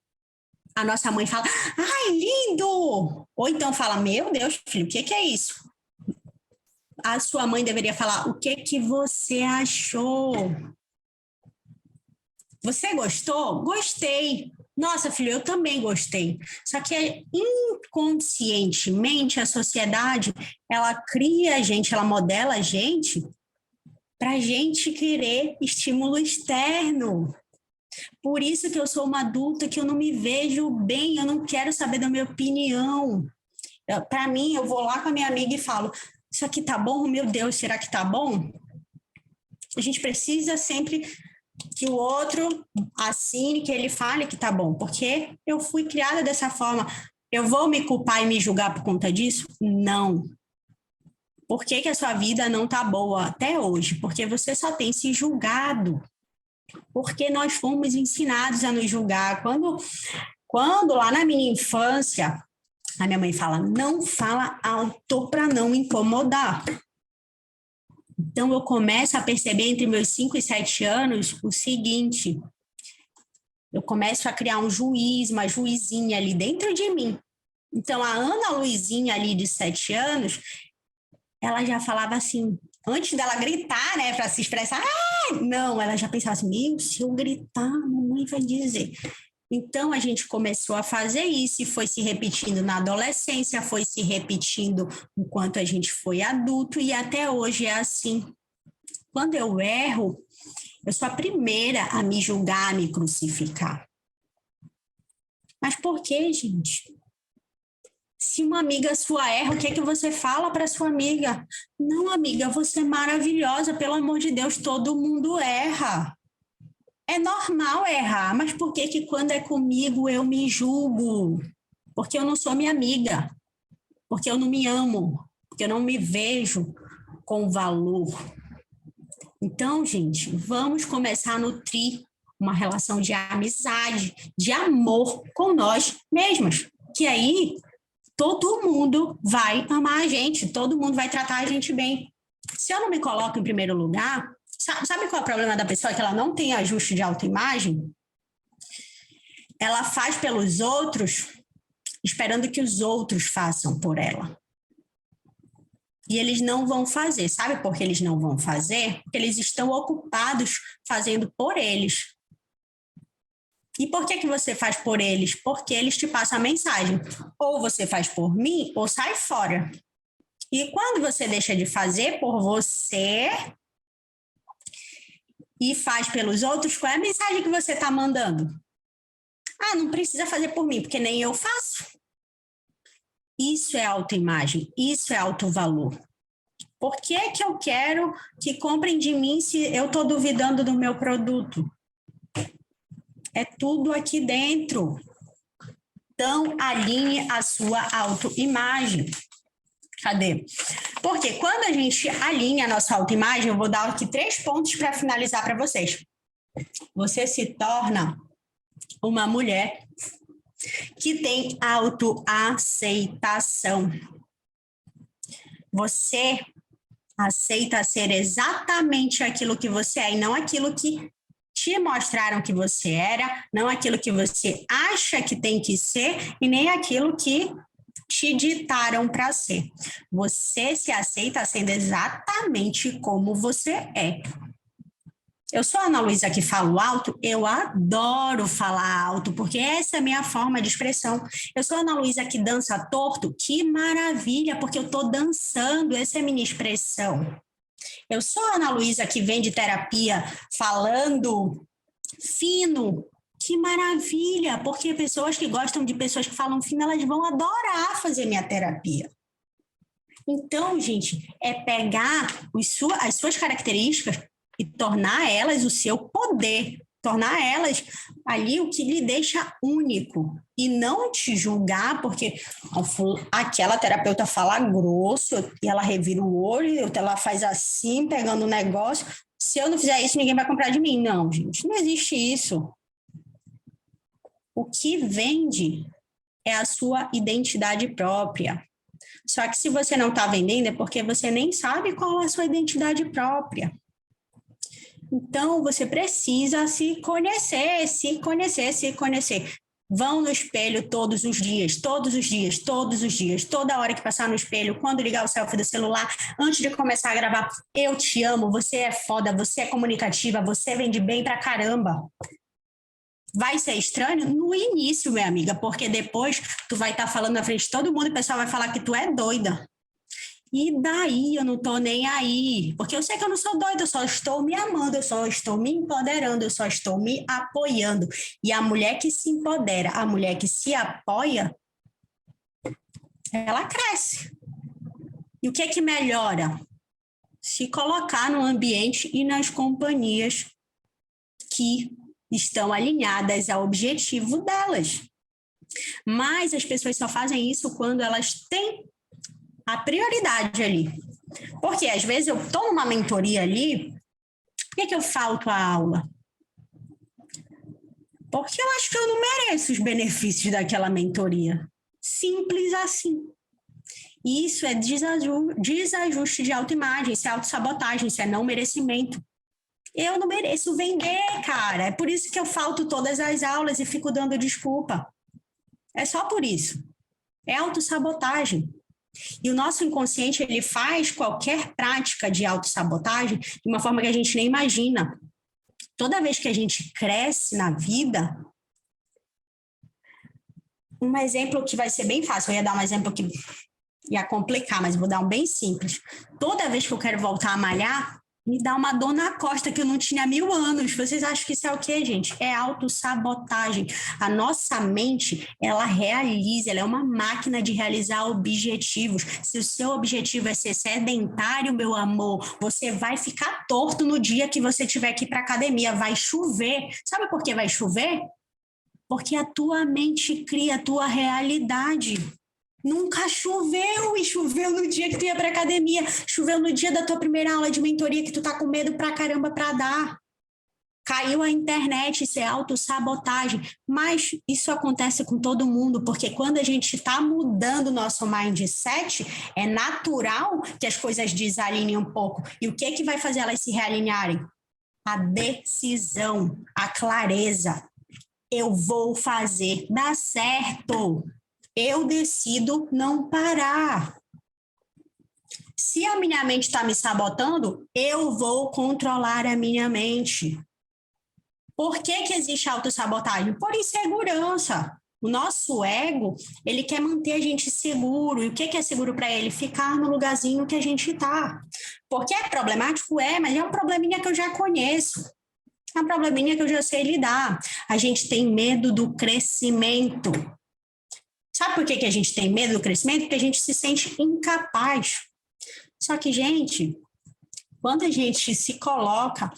S2: A nossa mãe fala, ai, lindo! Ou então fala, meu Deus, filho, o que é isso? A sua mãe deveria falar, o que você achou? Você gostou? Gostei. Nossa, filho, eu também gostei. Só que inconscientemente a sociedade, ela cria a gente, ela modela a gente para a gente querer estímulo externo. Por isso que eu sou uma adulta que eu não me vejo bem, eu não quero saber da minha opinião. Para mim, eu vou lá com a minha amiga e falo, isso aqui tá bom? Meu Deus, será que tá bom? A gente precisa sempre que o outro assine, que ele fale que tá bom, porque eu fui criada dessa forma. Eu vou me culpar e me julgar por conta disso? Não. Por que a sua vida não tá boa até hoje? Porque você só tem se julgado. Porque nós fomos ensinados a nos julgar. Quando lá na minha infância, a minha mãe fala, não fala alto para não incomodar. Então, eu começo a perceber entre meus 5 e 7 anos o seguinte, eu começo a criar um juiz, uma juizinha ali dentro de mim. Então, a Ana Luizinha ali de 7 anos, ela já falava assim, antes dela gritar, né, para se expressar, não, ela já pensava assim, meu, se eu gritar, a mamãe vai dizer. Então, a gente começou a fazer isso e foi se repetindo na adolescência, foi se repetindo enquanto a gente foi adulto e até hoje é assim. Quando eu erro, eu sou a primeira a me julgar, a me crucificar. Mas por quê, gente? Se uma amiga sua erra, o que é que você fala para sua amiga? Não, amiga, você é maravilhosa, pelo amor de Deus, todo mundo erra. É normal errar, mas por que que quando é comigo eu me julgo? Porque eu não sou minha amiga, porque eu não me amo, porque eu não me vejo com valor. Então, gente, vamos começar a nutrir uma relação de amizade, de amor com nós mesmos, que aí todo mundo vai amar a gente, todo mundo vai tratar a gente bem. Se eu não me coloco em primeiro lugar, sabe qual é o problema da pessoa? Que ela não tem ajuste de autoimagem? Ela faz pelos outros, esperando que os outros façam por ela. E eles não vão fazer. Sabe por que eles não vão fazer? Porque eles estão ocupados fazendo por eles. E por que você faz por eles? Porque eles te passam a mensagem. Ou você faz por mim, ou sai fora. E quando você deixa de fazer por você e faz pelos outros, qual é a mensagem que você está mandando? Ah, não precisa fazer por mim, porque nem eu faço. Isso é autoimagem, isso é autovalor. Por que que eu quero que comprem de mim se eu estou duvidando do meu produto? É tudo aqui dentro. Então, alinhe a sua autoimagem. Cadê? Porque quando a gente alinha a nossa autoimagem, eu vou dar aqui 3 pontos para finalizar para vocês. Você se torna uma mulher que tem autoaceitação. Você aceita ser exatamente aquilo que você é e não aquilo que te mostraram que você era, não aquilo que você acha que tem que ser e nem aquilo que te ditaram para ser. Você se aceita sendo exatamente como você é. Eu sou a Ana Luísa que falo alto, eu adoro falar alto, porque essa é a minha forma de expressão. Eu sou a Ana Luísa que dança torto, que maravilha, porque eu estou dançando, essa é a minha expressão. Eu sou a Ana Luísa que vem de terapia falando fino, que maravilha, porque pessoas que gostam de pessoas que falam fino, elas vão adorar fazer minha terapia. Então, gente, é pegar as suas características e tornar elas o seu poder, tornar elas ali o que lhe deixa único e não te julgar porque aquela terapeuta fala grosso e ela revira o olho, ela faz assim, pegando o negócio. Se eu não fizer isso, ninguém vai comprar de mim. Não, gente, não existe isso. O que vende é a sua identidade própria. Só que se você não está vendendo é porque você nem sabe qual é a sua identidade própria. Então, você precisa se conhecer, se conhecer, se conhecer. Vão no espelho todos os dias, todos os dias, todos os dias, toda hora que passar no espelho, quando ligar o selfie do celular, antes de começar a gravar, eu te amo, você é foda, você é comunicativa, você vende bem pra caramba. Vai ser estranho no início, minha amiga, porque depois tu vai estar falando na frente de todo mundo e o pessoal vai falar que tu é doida. E daí eu não tô nem aí, porque eu sei que eu não sou doida, eu só estou me amando, eu só estou me empoderando, eu só estou me apoiando. E a mulher que se empodera, a mulher que se apoia, ela cresce. E o que é que melhora? Se colocar no ambiente e nas companhias que estão alinhadas ao objetivo delas. Mas as pessoas só fazem isso quando elas têm a prioridade ali. Porque às vezes eu estou numa mentoria ali, por que eu falto a aula? Porque eu acho que eu não mereço os benefícios daquela mentoria. Simples assim. Isso é desajuste de autoimagem, isso é autossabotagem, isso é não merecimento. Eu não mereço vender, cara. É por isso que eu falto todas as aulas e fico dando desculpa. É só por isso. É autossabotagem. E o nosso inconsciente, ele faz qualquer prática de autossabotagem de uma forma que a gente nem imagina. Toda vez que a gente cresce na vida, um exemplo que vai ser bem fácil, eu ia dar um exemplo que ia complicar, mas vou dar um bem simples. Toda vez que eu quero voltar a malhar, me dá uma dor na costa que eu não tinha há 1000 anos. Vocês acham que isso é o quê, gente? É autossabotagem. A nossa mente, ela realiza, ela é uma máquina de realizar objetivos. Se o seu objetivo é ser sedentário, meu amor, você vai ficar torto no dia que você tiver que ir para academia. Vai chover. Sabe por que vai chover? Porque a tua mente cria a tua realidade. Nunca choveu e choveu no dia que tu ia pra academia, choveu no dia da tua primeira aula de mentoria que tu tá com medo pra caramba pra dar. Caiu a internet, isso é autossabotagem, mas isso acontece com todo mundo, porque quando a gente está mudando o nosso mindset, é natural que as coisas desalinhem um pouco. E o que vai fazer elas se realinharem? A decisão, a clareza. Eu vou fazer dar certo. Eu decido não parar. Se a minha mente está me sabotando, eu vou controlar a minha mente. Por que existe autossabotagem? Por insegurança. O nosso ego, ele quer manter a gente seguro. E o que é seguro para ele? Ficar no lugarzinho que a gente está. Porque é problemático? Mas é um probleminha que eu já conheço. É um probleminha que eu já sei lidar. A gente tem medo do crescimento. Sabe por que a gente tem medo do crescimento? Porque a gente se sente incapaz. Só que, gente, quando a gente se coloca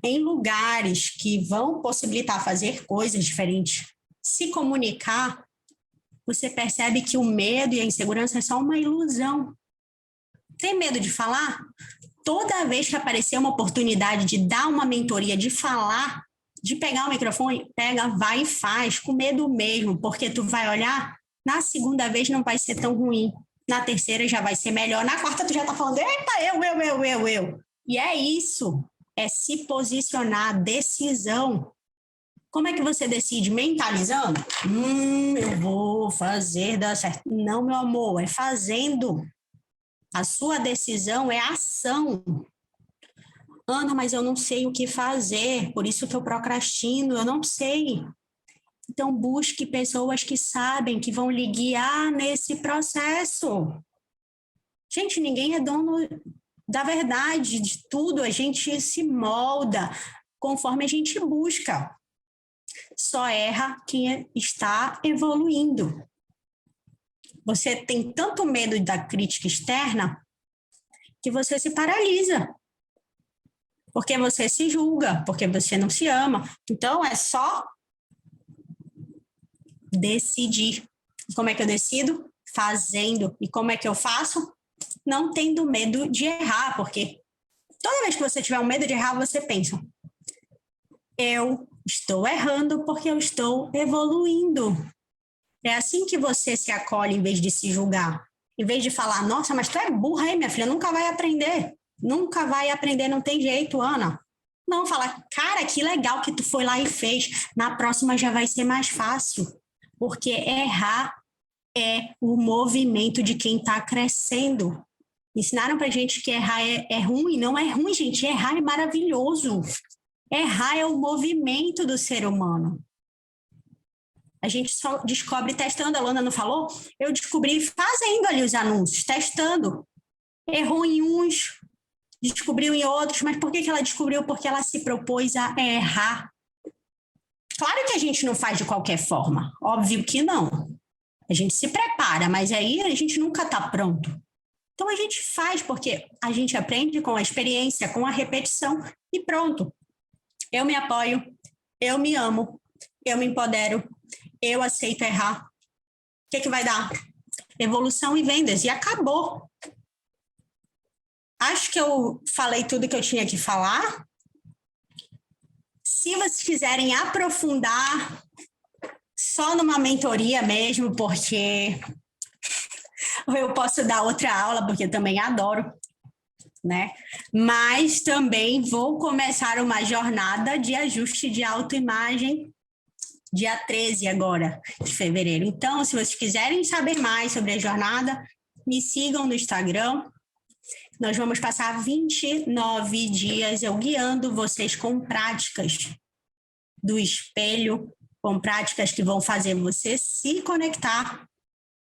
S2: em lugares que vão possibilitar fazer coisas diferentes, se comunicar, você percebe que o medo e a insegurança é só uma ilusão. Tem medo de falar? Toda vez que aparecer uma oportunidade de dar uma mentoria, de falar, de pegar o microfone, pega, vai e faz, com medo mesmo, porque tu vai olhar, na segunda vez não vai ser tão ruim, na terceira já vai ser melhor, na quarta tu já tá falando, eita, eu. E é isso, é se posicionar, decisão. Como é que você decide? Mentalizando? Eu vou fazer dar certo. Não, meu amor, é fazendo. A sua decisão é ação. Ana, mas eu não sei o que fazer, por isso que eu procrastino, eu não sei. Então, busque pessoas que sabem, que vão lhe guiar nesse processo. Gente, ninguém é dono da verdade, de tudo, a gente se molda conforme a gente busca. Só erra quem está evoluindo. Você tem tanto medo da crítica externa que você se paralisa, porque você se julga, porque você não se ama. Então, é só decidir. Como é que eu decido? Fazendo. E como é que eu faço? Não tendo medo de errar, porque toda vez que você tiver um medo de errar, você pensa: eu estou errando porque eu estou evoluindo. É assim que você se acolhe em vez de se julgar. Em vez de falar, nossa, mas tu é burra, hein, minha filha? Nunca vai aprender. Nunca vai aprender, não tem jeito, Ana. Não, fala, cara, que legal que tu foi lá e fez. Na próxima já vai ser mais fácil. Porque errar é o movimento de quem está crescendo. Ensinaram pra gente que errar é ruim. Não é ruim, gente. Errar é maravilhoso. Errar é o movimento do ser humano. A gente só descobre testando, a Lana não falou? Eu descobri fazendo ali os anúncios, testando. Errou em uns, descobriu em outros, mas por que ela descobriu? Porque ela se propôs a errar. Claro que a gente não faz de qualquer forma, óbvio que não. A gente se prepara, mas aí a gente nunca está pronto. Então a gente faz porque a gente aprende com a experiência, com a repetição e pronto. Eu me apoio, eu me amo, eu me empodero, eu aceito errar. O que vai dar? Evolução e vendas. E acabou. Acho que eu falei tudo que eu tinha que falar. Se vocês quiserem aprofundar, só numa mentoria mesmo, porque eu posso dar outra aula, porque eu também adoro, né? Mas também vou começar uma jornada de ajuste de autoimagem dia 13 agora, de fevereiro. Então, se vocês quiserem saber mais sobre a jornada, me sigam no Instagram. Nós vamos passar 29 dias eu guiando vocês com práticas do espelho, com práticas que vão fazer você se conectar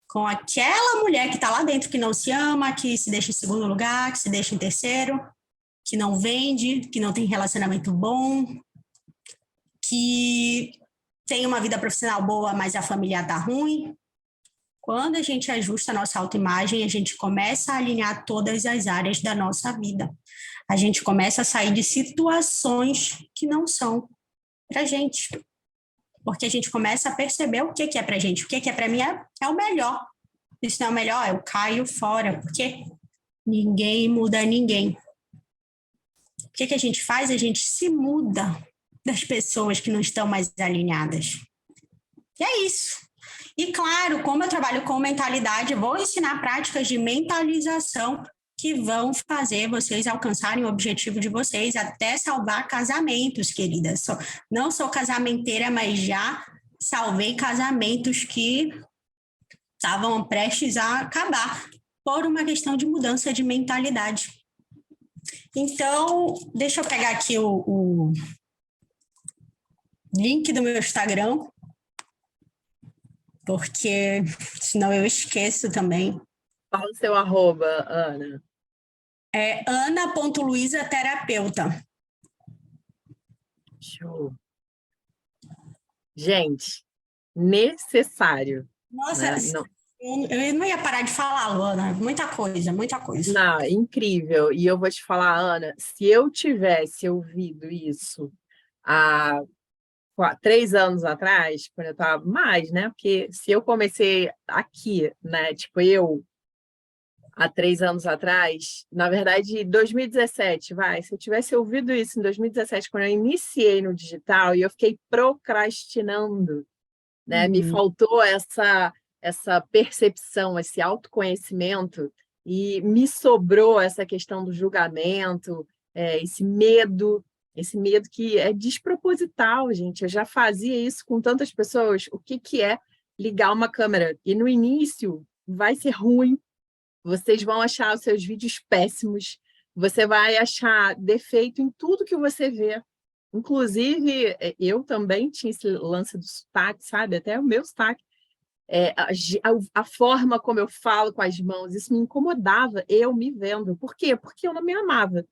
S2: com aquela mulher que está lá dentro, que não se ama, que se deixa em segundo lugar, que se deixa em terceiro, que não vende, que não tem relacionamento bom, que tem uma vida profissional boa, mas a família está ruim. Quando a gente ajusta a nossa autoimagem, a gente começa a alinhar todas as áreas da nossa vida. A gente começa a sair de situações que não são para gente. Porque a gente começa a perceber o que é para gente. O que é para mim é o melhor. Isso não é o melhor, eu caio fora. Porque ninguém muda ninguém. O que a gente faz? A gente se muda das pessoas que não estão mais alinhadas. E é isso. E claro, como eu trabalho com mentalidade, vou ensinar práticas de mentalização que vão fazer vocês alcançarem o objetivo de vocês, até salvar casamentos, queridas. Não sou casamenteira, mas já salvei casamentos que estavam prestes a acabar por uma questão de mudança de mentalidade. Então, deixa eu pegar aqui o link do meu Instagram, porque senão eu esqueço também.
S1: Fala o seu arroba, Ana.
S2: É ana.luisaterapeuta.
S1: Show. Gente, necessário.
S2: Nossa,
S1: Né? Não,
S2: eu não ia parar de falar, Luana. Muita coisa, muita coisa.
S1: não, incrível. E eu vou te falar, Ana, se eu tivesse ouvido isso há 3 anos atrás, quando eu estava mais, né? Porque se eu comecei aqui, né? Tipo, eu há 3 anos atrás, na verdade, 2017, vai. Se eu tivesse ouvido isso em 2017, quando eu iniciei no digital, e eu fiquei procrastinando, né? Me faltou essa percepção, esse autoconhecimento, e me sobrou essa questão do julgamento, esse medo que é desproposital, gente. Eu já fazia isso com tantas pessoas. O que é ligar uma câmera? E no início vai ser ruim, vocês vão achar os seus vídeos péssimos, você vai achar defeito em tudo que você vê. Inclusive, eu também tinha esse lance do sotaque, sabe? Até o meu sotaque. A forma como eu falo com as mãos, isso me incomodava, eu me vendo. Por quê? Porque eu não me amava.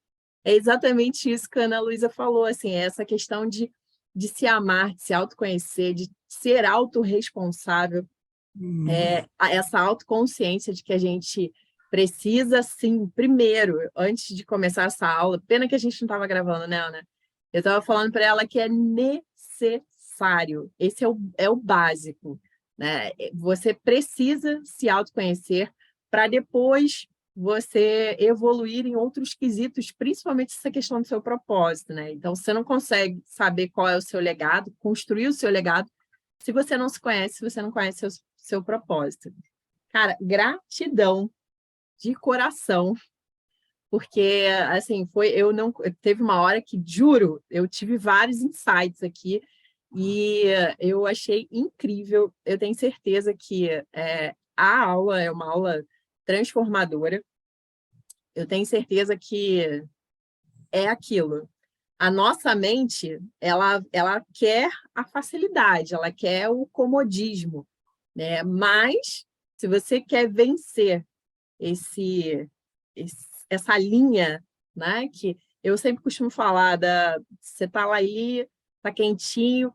S1: É exatamente isso que a Ana Luísa falou, assim, essa questão de se amar, de se autoconhecer, de ser autorresponsável, essa autoconsciência de que a gente precisa, sim, primeiro, antes de começar essa aula, pena que a gente não estava gravando, né, Ana? Eu estava falando para ela que é necessário, esse é o básico, né? Você precisa se autoconhecer para depois você evoluir em outros quesitos, principalmente essa questão do seu propósito, né? Então, você não consegue saber qual é o seu legado, construir o seu legado, se você não se conhece, se você não conhece seu propósito. Cara, gratidão de coração, porque, assim, teve uma hora que, juro, eu tive vários insights aqui e eu achei incrível. Eu tenho certeza que a aula é uma aula transformadora. Eu tenho certeza que é aquilo. A nossa mente, ela quer a facilidade, ela quer o comodismo, né? Mas, se você quer vencer essa linha, né? Que eu sempre costumo falar você tá lá aí, tá quentinho,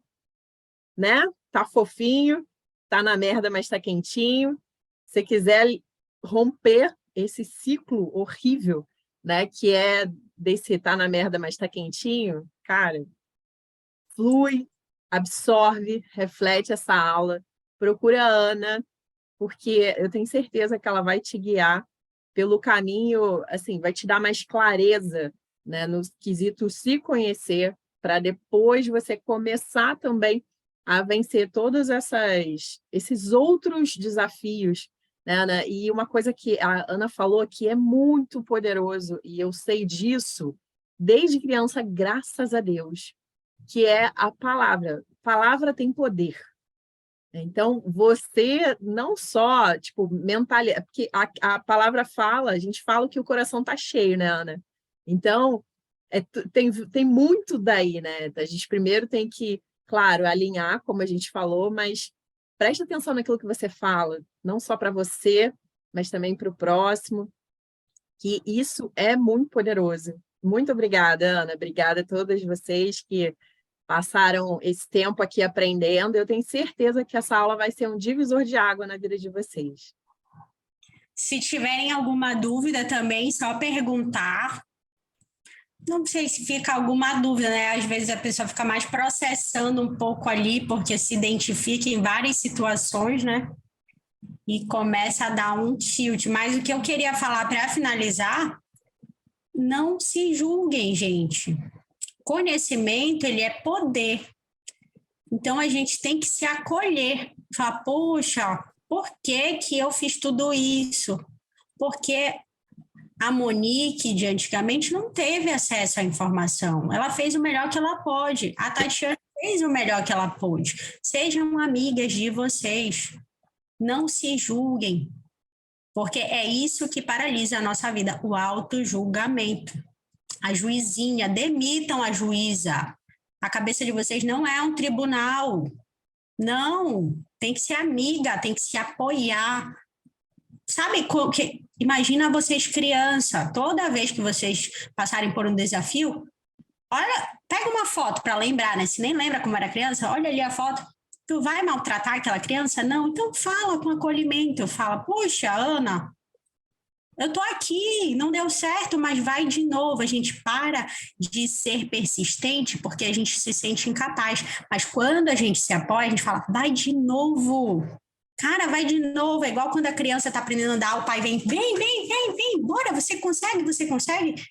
S1: né? Tá fofinho, tá na merda, mas tá quentinho. Se quiser romper esse ciclo horrível, né? Que é desse tá na merda, mas tá quentinho, cara, flui, absorve, reflete essa aula, procura a Ana, porque eu tenho certeza que ela vai te guiar pelo caminho, assim, vai te dar mais clareza, né, no quesito se conhecer, para depois você começar também a vencer todos esses outros desafios, né, Ana? E uma coisa que a Ana falou que é muito poderoso, e eu sei disso desde criança, graças a Deus, que é a palavra. Palavra tem poder. Então, você não só, tipo, mentalidade, porque a palavra fala, a gente fala que o coração está cheio, né, Ana? Então, tem muito daí, né? A gente primeiro tem que, claro, alinhar, como a gente falou, mas preste atenção naquilo que você fala, não só para você, mas também para o próximo, que isso é muito poderoso. Muito obrigada, Ana. Obrigada a todas vocês que passaram esse tempo aqui aprendendo. Eu tenho certeza que essa aula vai ser um divisor de água na vida de vocês.
S2: Se tiverem alguma dúvida também, só perguntar. Não sei se fica alguma dúvida, né? Às vezes a pessoa fica mais processando um pouco ali, porque se identifica em várias situações, né? E começa a dar um tilt. Mas o que eu queria falar para finalizar, não se julguem, gente. Conhecimento, ele é poder. Então a gente tem que se acolher. Falar, poxa, por que que eu fiz tudo isso? Porque a Monique, de antigamente, não teve acesso à informação. Ela fez o melhor que ela pôde. A Tatiana fez o melhor que ela pôde. Sejam amigas de vocês. Não se julguem. Porque é isso que paralisa a nossa vida, o auto-julgamento. A juizinha, demitam a juíza. A cabeça de vocês não é um tribunal. Não, tem que ser amiga, tem que se apoiar. Sabe, imagina vocês criança, toda vez que vocês passarem por um desafio, olha, pega uma foto para lembrar, né? Se nem lembra como era criança, olha ali a foto. Tu vai maltratar aquela criança? Não, então fala com acolhimento, fala, puxa, Ana, eu tô aqui, não deu certo, mas vai de novo. A gente para de ser persistente porque a gente se sente incapaz. Mas quando a gente se apoia, a gente fala, vai de novo. Cara, vai de novo. É igual quando a criança está aprendendo a andar, o pai vem, bora, você consegue, você consegue.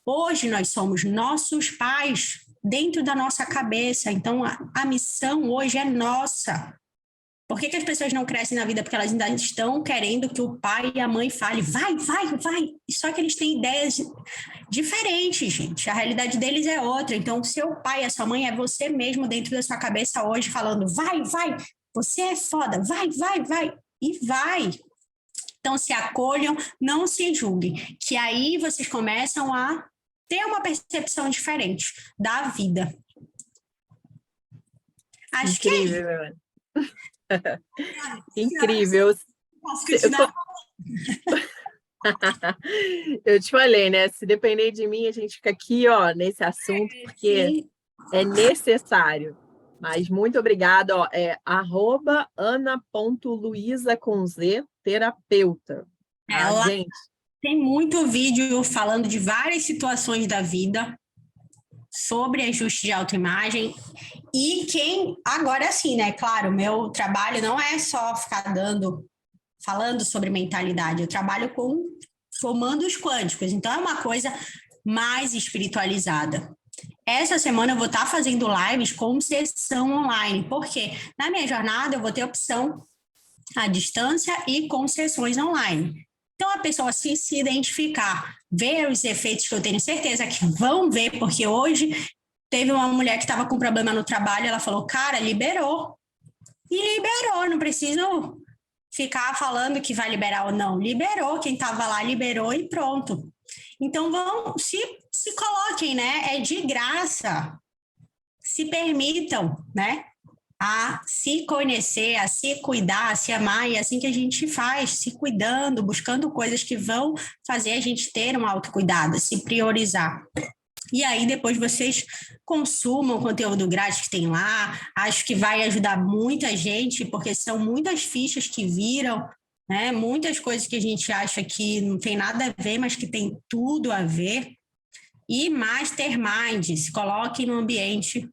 S2: Hoje nós somos nossos pais dentro da nossa cabeça. Então a missão hoje é nossa. Por que as pessoas não crescem na vida? Porque elas ainda estão querendo que o pai e a mãe falem, vai. Só que eles têm ideias diferentes, gente. A realidade deles é outra. Então, o seu pai e a sua mãe é você mesmo dentro da sua cabeça hoje falando, vai, você é foda, vai. E vai. Então, se acolham, não se julguem. Que aí vocês começam a ter uma percepção diferente da vida. Acho
S1: Incrível,
S2: que é isso.
S1: Incrível.
S2: Posso continuar?
S1: Eu te falei, né? Se depender de mim, a gente fica aqui, ó, nesse assunto, porque
S2: Sim.
S1: é necessário. Mas muito obrigada. Ó, é @ana.luiza com Z, terapeuta. Tá,
S2: Ela
S1: gente?
S2: tem muito vídeo falando de várias situações da vida sobre ajuste de autoimagem. E quem, agora sim, né? Claro, meu trabalho não é só ficar falando sobre mentalidade, eu trabalho com comandos quânticos, então é uma coisa mais espiritualizada. Essa semana eu vou estar fazendo lives com sessão online, porque na minha jornada eu vou ter opção à distância e com sessões online. Então, a pessoa se identificar, ver os efeitos que eu tenho certeza que vão ver, porque hoje teve uma mulher que estava com problema no trabalho, ela falou, cara, liberou. E liberou, não preciso ficar falando que vai liberar ou não. Liberou, quem estava lá liberou e pronto. Então, se coloquem, né? É de graça. Se permitam, né? A se conhecer, a se cuidar, a se amar, e é assim que a gente faz, se cuidando, buscando coisas que vão fazer a gente ter um autocuidado, se priorizar. E aí depois vocês consumam o conteúdo grátis que tem lá, acho que vai ajudar muita gente, porque são muitas fichas que viram, né? Muitas coisas que a gente acha que não tem nada a ver, mas que tem tudo a ver. E Mastermind, se coloque no ambiente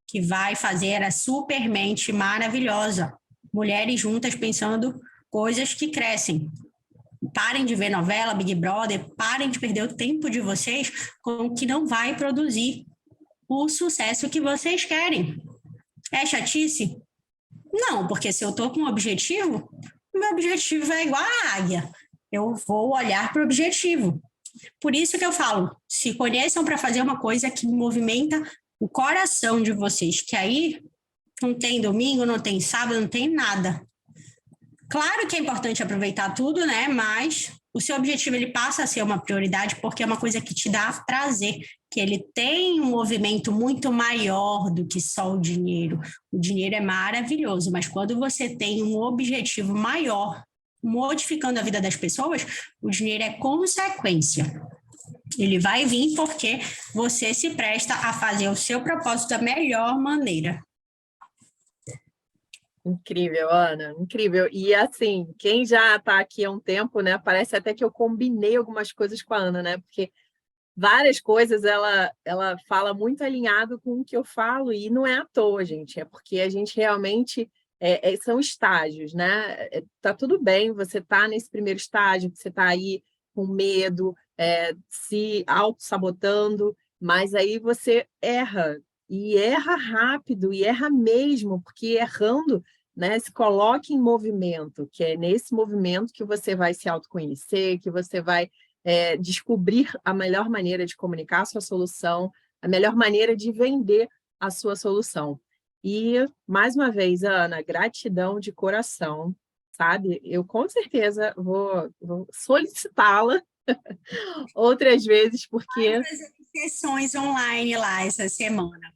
S2: que vai fazer a supermente maravilhosa. Mulheres juntas pensando coisas que crescem. Parem de ver novela, Big Brother, parem de perder o tempo de vocês com o que não vai produzir o sucesso que vocês querem. É chatice? Não, porque se eu estou com um objetivo, o meu objetivo é igual à águia. Eu vou olhar para o objetivo. Por isso que eu falo, se conheçam para fazer uma coisa que movimenta o coração de vocês, que aí não tem domingo, não tem sábado, não tem nada. Claro que é importante aproveitar tudo, né? Mas o seu objetivo ele passa a ser uma prioridade porque é uma coisa que te dá prazer, que ele tem um movimento muito maior do que só o dinheiro. O dinheiro é maravilhoso, mas quando você tem um objetivo maior, modificando a vida das pessoas, o dinheiro é consequência. Ele vai vir porque você se presta a fazer o seu propósito da melhor maneira.
S1: Incrível, Ana, incrível. E assim, quem já está aqui há um tempo, né? Parece até que eu combinei algumas coisas com a Ana, né? Porque várias coisas ela fala muito alinhado com o que eu falo, e não é à toa, gente, é porque a gente realmente são estágios, né? Tá tudo bem, você tá nesse primeiro estágio, você tá aí com medo, se auto-sabotando, mas aí você erra, e erra rápido, e erra mesmo, porque errando, né, se coloque em movimento, que é nesse movimento que você vai se autoconhecer, que você vai descobrir a melhor maneira de comunicar a sua solução, a melhor maneira de vender a sua solução. E, mais uma vez, Ana, gratidão de coração, sabe? Eu com certeza vou solicitá-la outras vezes, porque,
S2: Vai fazer sessões online lá essa semana.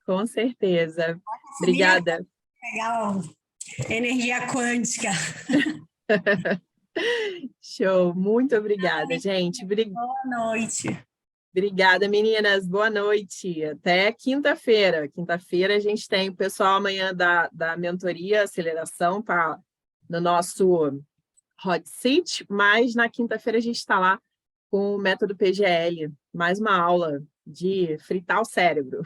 S1: com certeza.
S2: Família
S1: Obrigada.
S2: legal, energia quântica.
S1: Show, muito obrigada, gente.
S2: Boa noite.
S1: Obrigada, meninas. Boa noite. Até quinta-feira. Quinta-feira a gente tem o pessoal amanhã da mentoria aceleração, tá no nosso hot seat, mas na quinta-feira a gente está lá com o método PGL, mais uma aula de fritar o cérebro.